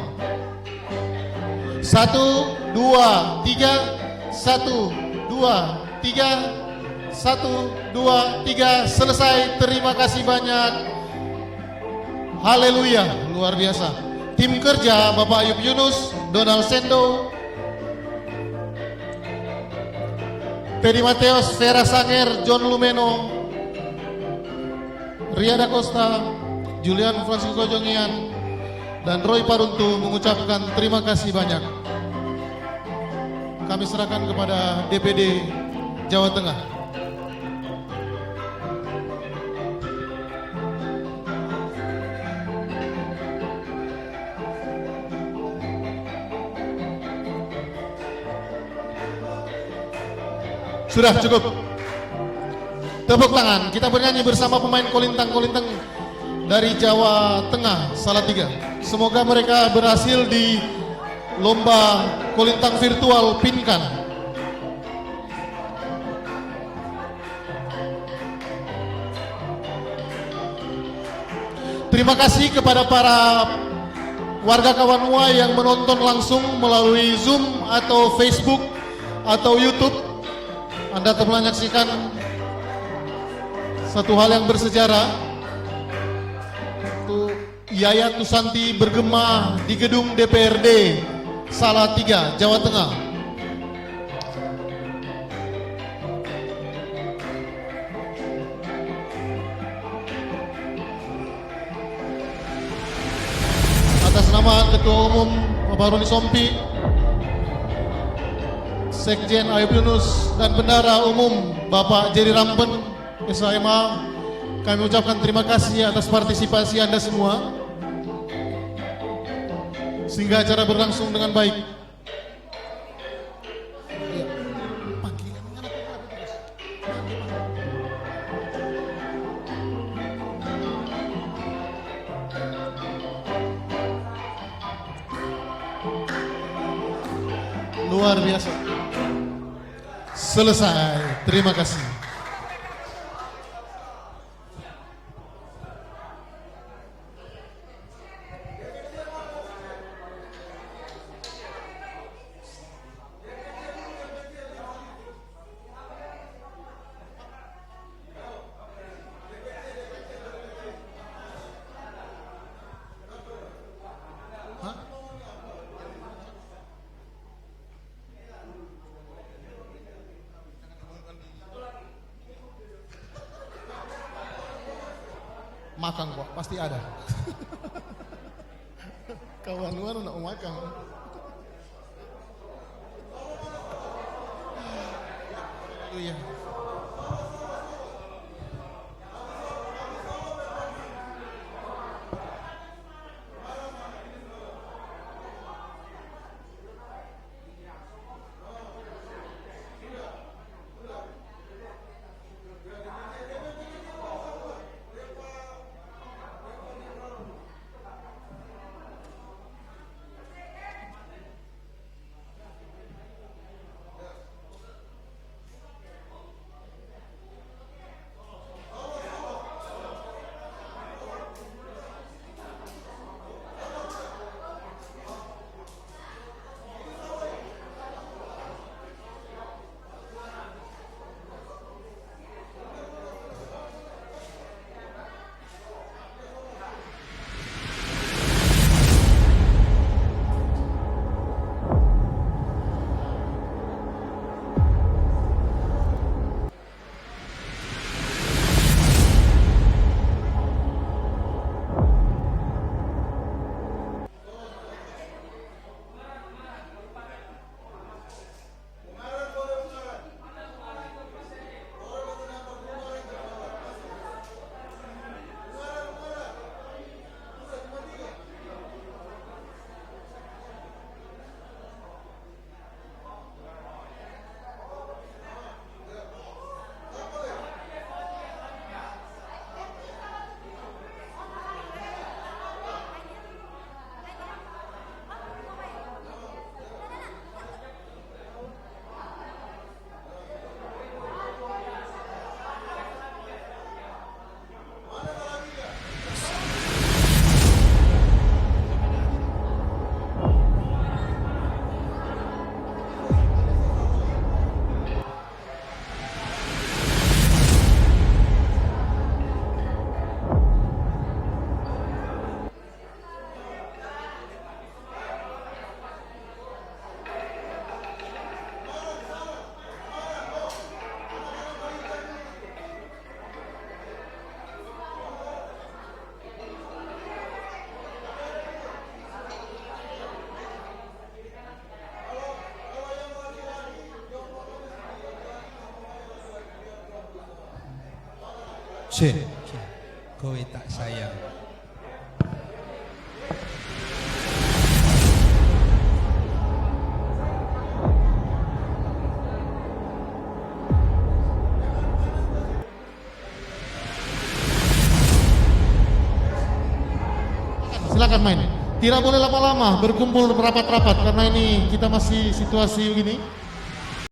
A: 1, 2, 3, 1, 2, 3, 1, 2, 3, selesai. Terima kasih banyak. Haleluya, luar biasa. Tim kerja Bapak Ayub Yunus, Donald Sendo, Teddy Mateos, Vera Sanger, John Lumeno, Riada Costa, Julian Francisco Jongian, dan Roy Paruntu mengucapkan terima kasih banyak. Kami serahkan kepada DPD Jawa Tengah. Sudah cukup. Tepuk tangan, kita bernyanyi bersama pemain Kolintang dari Jawa Tengah, Salatiga. Semoga mereka berhasil di lomba Kolintang virtual Pinkan. Terima kasih kepada para warga Kawanua yang menonton langsung melalui Zoom atau Facebook atau YouTube. Anda telah menyaksikan satu hal yang bersejarah. Yayat Tusanti bergema di gedung DPRD Salatiga, Jawa Tengah. Atas nama Ketua Umum Bapak Roni Sompi, Sekjen Ayub Yunus, dan Bendara Umum Bapak Jerry Rampen, SHMA, kami ucapkan terima kasih atas partisipasi Anda semua, sehingga acara berlangsung dengan baik. Luar biasa. Selesai. Terima kasih. Makan kok, pasti ada. Kawan-kawan nak makan. Iya.
J: Cek, kowe tak sayang.
A: Silakan main. Tidak boleh lama-lama berkumpul rapat-rapat karena ini kita masih situasi begini.